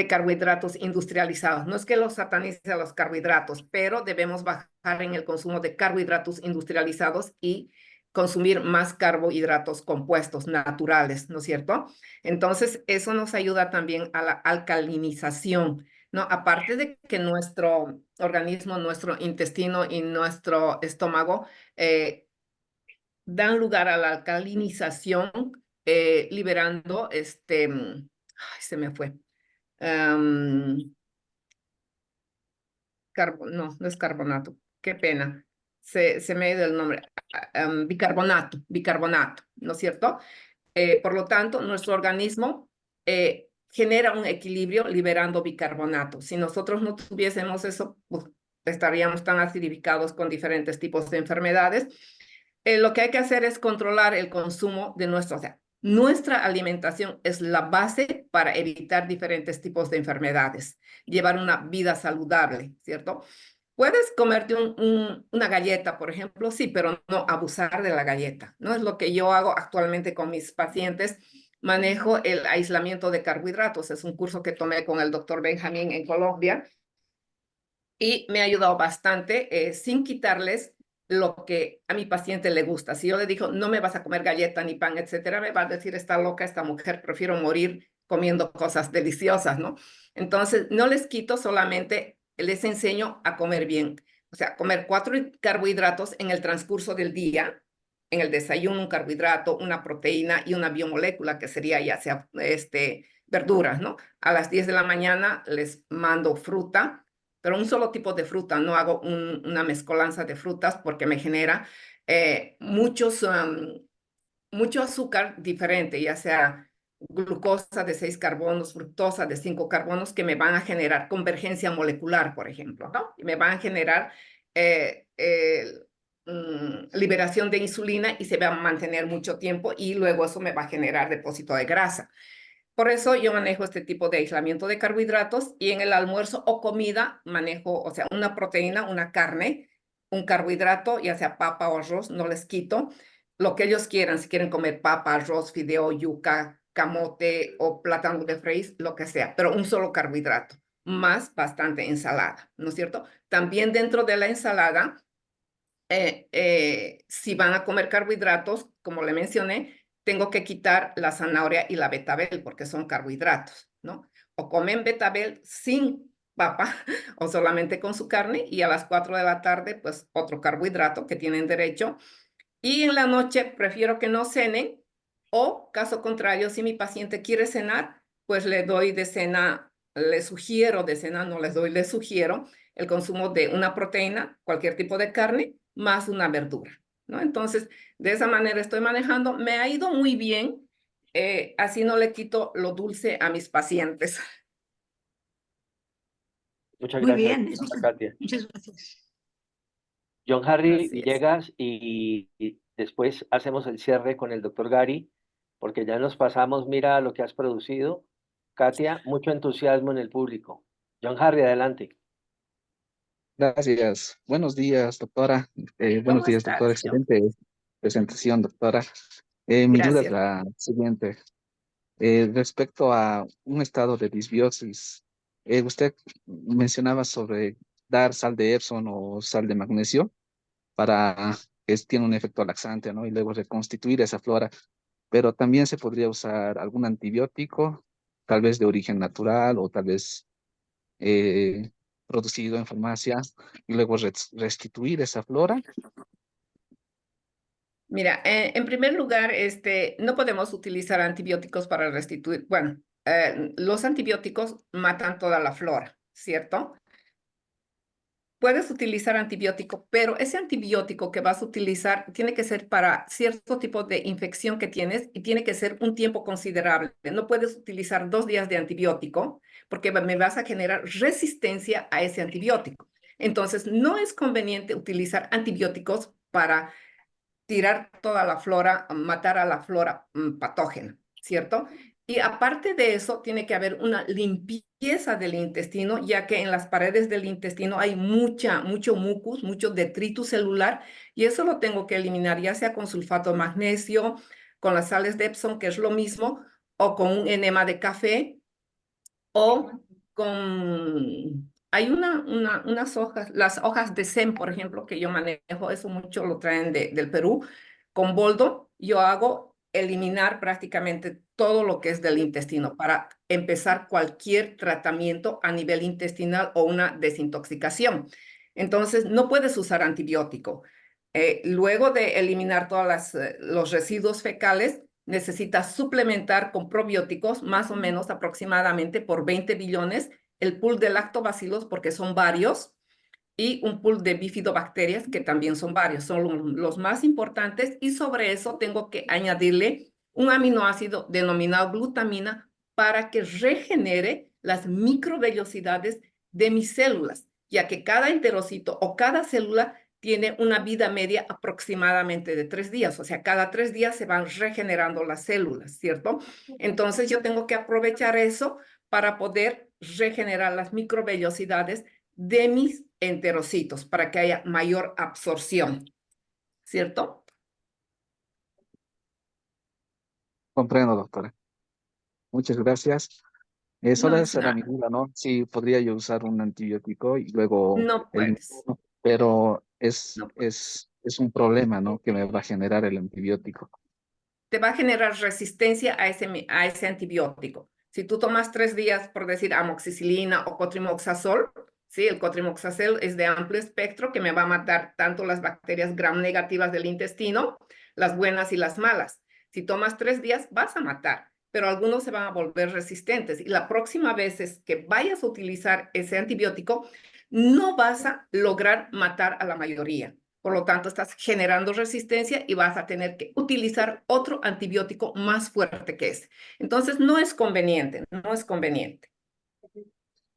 carbohidratos industrializados. No es que los satanice a los carbohidratos, pero debemos bajar en el consumo de carbohidratos industrializados y consumir más carbohidratos compuestos naturales, ¿no es cierto? Entonces, eso nos ayuda también a la alcalinización, ¿no? Aparte de que nuestro organismo, nuestro intestino y nuestro estómago dan lugar a la alcalinización, liberando ay, se me fue. Am, no es carbonato, qué pena. Se me ha ido el nombre. Bicarbonato, ¿no es cierto? Por lo tanto, nuestro organismo genera un equilibrio liberando bicarbonato. Si nosotros no tuviésemos eso, pues, estaríamos tan acidificados con diferentes tipos de enfermedades. Lo que hay que hacer es controlar el consumo de o sea, nuestra alimentación es la base para evitar diferentes tipos de enfermedades, llevar una vida saludable, ¿cierto? Puedes comerte una galleta, por ejemplo, sí, pero no abusar de la galleta, ¿no? Es lo que yo hago actualmente con mis pacientes. Manejo el aislamiento de carbohidratos. Es un curso que tomé con el doctor Benjamín en Colombia y me ha ayudado bastante sin quitarles lo que a mi paciente le gusta. Si yo le digo, no me vas a comer galleta ni pan, etcétera, me va a decir, está loca esta mujer, prefiero morir comiendo cosas deliciosas, ¿no? Entonces, no les quito, solamente les enseño a comer bien. O sea, comer 4 carbohidratos en el transcurso del día, en el desayuno, un carbohidrato, una proteína y una biomolécula, que sería ya sea verduras, ¿no? A las 10 de la mañana les mando fruta, pero un solo tipo de fruta, no hago una mezcolanza de frutas porque me genera mucho azúcar diferente, ya sea glucosa de 6 carbonos, fructosa de 5 carbonos, que me van a generar convergencia molecular, por ejemplo, ¿no? Y me van a generar liberación de insulina y se va a mantener mucho tiempo y luego eso me va a generar depósito de grasa. Por eso yo manejo este tipo de aislamiento de carbohidratos y en el almuerzo o comida manejo, o sea, una proteína, una carne, un carbohidrato, ya sea papa o arroz, no les quito. Lo que ellos quieran, si quieren comer papa, arroz, fideo, yuca, camote o plátano de freír, lo que sea, pero un solo carbohidrato, más bastante ensalada, ¿no es cierto? También dentro de la ensalada, si van a comer carbohidratos, como le mencioné, tengo que quitar la zanahoria y la betabel porque son carbohidratos, ¿no? O comen betabel sin papa o solamente con su carne y a las 4 de la tarde, pues otro carbohidrato que tienen derecho. Y en la noche prefiero que no cenen o, caso contrario, si mi paciente quiere cenar, pues le doy de cena, le sugiero de cena, no les doy, le sugiero el consumo de una proteína, cualquier tipo de carne, más una verdura, ¿no? Entonces, de esa manera estoy manejando. Me ha ido muy bien. Así no le quito lo dulce a mis pacientes. Muchas Muy gracias, bien, doctora Katia. muchas gracias. John Harry Así es. Villegas y después hacemos el cierre con el doctor Gary, porque ya nos pasamos, mira lo que has producido. Katia, mucho entusiasmo en el público. John Harry, adelante. Gracias. Buenos días, doctora. ¿Cómo Buenos días, doctora. estás, John? Excelente presentación, doctora. Mi duda es Gracias. la siguiente. Respecto a un estado de disbiosis, usted mencionaba sobre dar sal de Epsom o sal de magnesio para tiene un efecto laxante, ¿no? Y luego reconstituir esa flora. Pero también se podría usar algún antibiótico, tal vez de origen natural o tal vez producido en farmacia y luego restituir esa flora? Mira, en primer lugar, no podemos utilizar antibióticos para restituir. Bueno, los antibióticos matan toda la flora, ¿cierto? Puedes utilizar antibiótico, pero ese antibiótico que vas a utilizar tiene que ser para cierto tipo de infección que tienes y tiene que ser un tiempo considerable. No puedes utilizar 2 días de antibiótico porque me vas a generar resistencia a ese antibiótico. Entonces, no es conveniente utilizar antibióticos para tirar toda la flora, matar a la flora patógena, ¿cierto? Y aparte de eso, tiene que haber una limpieza del intestino, ya que en las paredes del intestino hay mucho mucus, mucho detritus celular, y eso lo tengo que eliminar, ya sea con sulfato de magnesio, con las sales de Epsom, que es lo mismo, o con un enema de café, o con... Hay unas hojas, las hojas de SEM, por ejemplo, que yo manejo, eso mucho lo traen del Perú. Con boldo yo hago eliminar prácticamente todo lo que es del intestino para empezar cualquier tratamiento a nivel intestinal o una desintoxicación. Entonces, no puedes usar antibiótico. Luego de eliminar todos los residuos fecales, necesitas suplementar con probióticos más o menos aproximadamente por 20 billones el pool de lactobacilos, porque son varios, y un pool de bifidobacterias, que también son varios, son los más importantes, y sobre eso tengo que añadirle un aminoácido denominado glutamina para que regenere las microvellosidades de mis células, ya que cada enterocito o cada célula tiene una vida media aproximadamente de 3 días, o sea, cada 3 días se van regenerando las células, ¿cierto? Entonces yo tengo que aprovechar eso para poder regenerar las microvellosidades de mis enterocitos para que haya mayor absorción, ¿cierto? Comprendo, doctora. Muchas gracias. No Solo es esa era mi nada, duda, ¿no? Sí, podría yo usar un antibiótico y luego no puedes, eliminarlo, pero no. es un problema, ¿no? Que me va a generar el antibiótico. Te va a generar resistencia a ese antibiótico. Si tú tomas 3 días, por decir, amoxicilina o cotrimoxazol, ¿sí? El cotrimoxazol es de amplio espectro que me va a matar tanto las bacterias gram negativas del intestino, las buenas y las malas. Si tomas 3 días, vas a matar, pero algunos se van a volver resistentes. Y la próxima vez que vayas a utilizar ese antibiótico, no vas a lograr matar a la mayoría. Por lo tanto, estás generando resistencia y vas a tener que utilizar otro antibiótico más fuerte que ese. Entonces, no es conveniente, no es conveniente.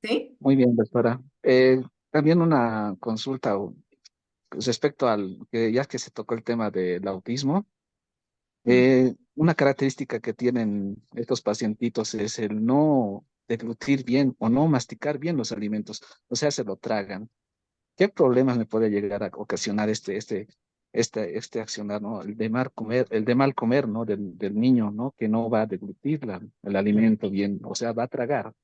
¿Sí? Muy bien, doctora. También una consulta respecto al, que ya que se tocó el tema del autismo. Una característica que tienen estos pacientitos es el no deglutir bien o no masticar bien los alimentos, o sea, se lo tragan. ¿Qué problemas me puede llegar a ocasionar este accionar, ¿no? El de mal comer, ¿no? Del niño, ¿no? Que no va a deglutir el alimento bien, o sea, va a tragar.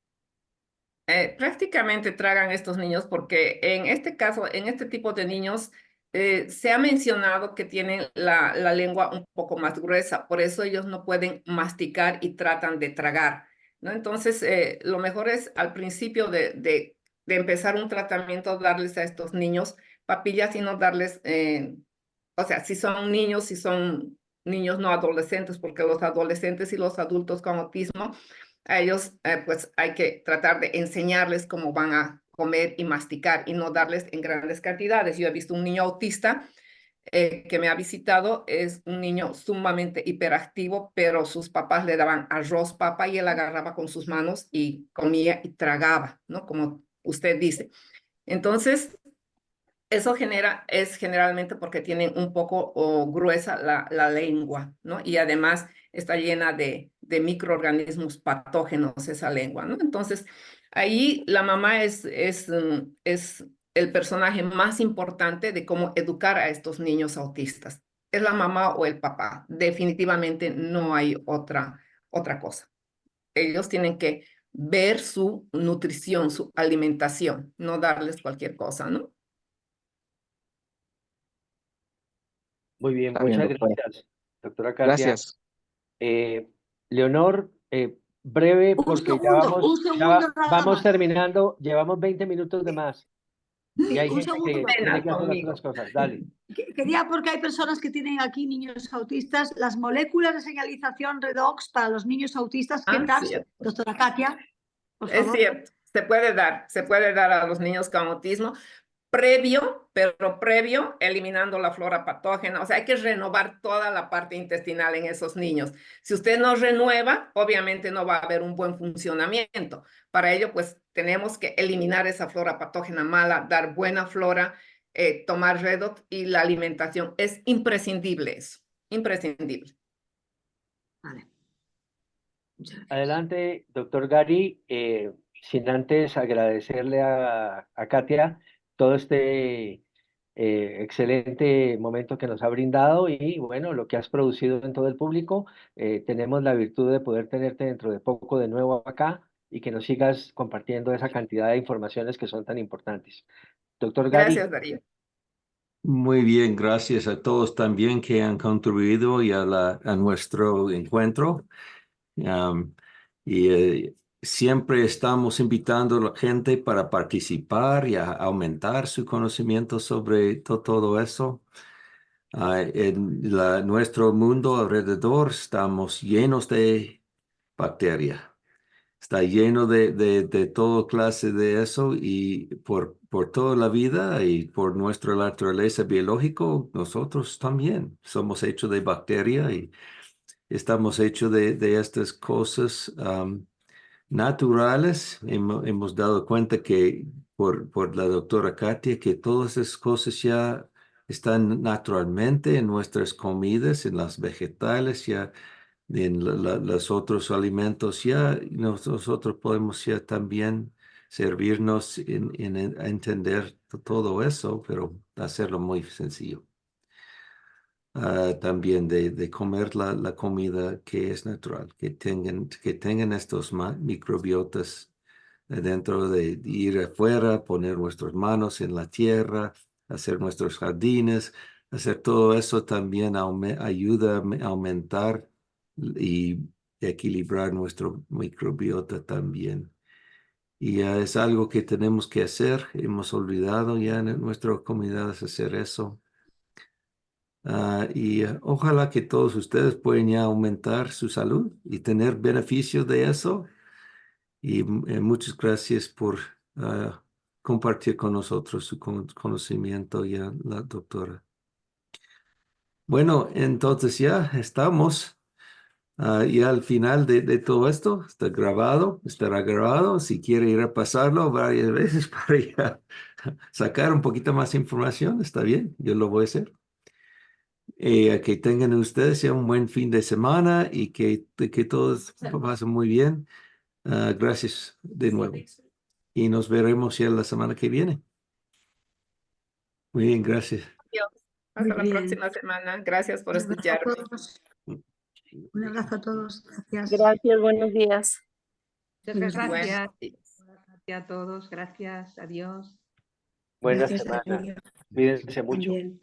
Prácticamente tragan estos niños porque en este caso, en este tipo de niños, se ha mencionado que tienen la lengua un poco más gruesa, por eso ellos no pueden masticar y tratan de tragar, ¿no? Entonces, lo mejor es al principio de empezar un tratamiento, darles a estos niños papillas y no darles, o sea, si son niños no adolescentes, porque los adolescentes y los adultos con autismo a ellos pues hay que tratar de enseñarles cómo van a comer y masticar y no darles en grandes cantidades. Yo he visto un niño autista que me ha visitado, es un niño sumamente hiperactivo, pero sus papás le daban arroz, papa y él agarraba con sus manos y comía y tragaba, ¿no? Como usted dice. Entonces, eso es generalmente porque tienen un poco gruesa la lengua, ¿no? Y además está llena de microorganismos patógenos esa lengua, ¿no? Entonces, ahí la mamá es el personaje más importante de cómo educar a estos niños autistas. Es la mamá o el papá. Definitivamente no hay otra cosa. Ellos tienen que ver su nutrición, su alimentación, no darles cualquier cosa, ¿no? Muy bien, Está bien, muchas doctora. gracias, doctora Katia. Gracias. Leonor, breve Un porque ya segundo, vamos, un segundo nada vamos más. terminando, llevamos 20 minutos de más. Y hay Un gente segundo que más. tiene que hacer Conmigo. otras cosas. Dale. Quería, porque hay personas que tienen aquí niños autistas, las moléculas de señalización redox para los niños autistas, ¿qué tal? Cierto. Doctora Katia, por Es favor. cierto, se puede dar a los niños con autismo pero previo, eliminando la flora patógena. O sea, hay que renovar toda la parte intestinal en esos niños. Si usted no renueva, obviamente no va a haber un buen funcionamiento. Para ello, pues tenemos que eliminar esa flora patógena mala, dar buena flora, tomar redox y la alimentación. Es imprescindible eso, imprescindible. Vale. Muchas gracias. Adelante, doctor Gary, sin antes agradecerle a Katia todo este excelente momento que nos ha brindado y bueno, lo que has producido en todo el público. Tenemos la virtud de poder tenerte dentro de poco de nuevo acá y que nos sigas compartiendo esa cantidad de informaciones que son tan importantes. Doctor Gary. Gracias, Darío. Muy bien, gracias a todos también que han contribuido y a nuestro encuentro. Siempre estamos invitando a la gente para participar y a aumentar su conocimiento sobre todo eso. En nuestro mundo alrededor estamos llenos de bacterias. Está lleno de toda clase de eso y por toda la vida y por nuestra naturaleza biológica, nosotros también somos hechos de bacterias y estamos hechos de estas cosas naturales. Hemos dado cuenta que por la doctora Katia, que todas esas cosas ya están naturalmente en nuestras comidas, en las vegetales, ya en los otros alimentos, ya nosotros podemos ya también servirnos en entender todo eso, pero hacerlo muy sencillo. También de comer la comida que es natural, que tengan estos microbiotas dentro de ir afuera, poner nuestras manos en la tierra, hacer nuestros jardines, hacer todo eso también ayuda a aumentar y equilibrar nuestro microbiota también. Y es algo que tenemos que hacer. Hemos olvidado ya en nuestras comunidades hacer eso. Ojalá que todos ustedes puedan ya aumentar su salud y tener beneficio de eso. Y muchas gracias por compartir con nosotros su conocimiento ya, la doctora. Bueno, entonces ya estamos. Y al final de todo esto está grabado, estará grabado. Si quiere ir a pasarlo varias veces para ya sacar un poquito más información, está bien, yo lo voy a hacer. Que tengan ustedes ya un buen fin de semana y que todos pasen muy bien. Gracias de nuevo. Y nos veremos ya la semana que viene. Muy bien, gracias. Hasta Muy la bien. próxima semana. Gracias por Un abrazo a escucharme. todos. Un abrazo a todos. Gracias. Gracias, buenos días. Muchas Buenos días. gracias. Bueno, Gracias a todos. Gracias. Adiós. Buena Gracias, semana. Darío. Cuídense mucho. También.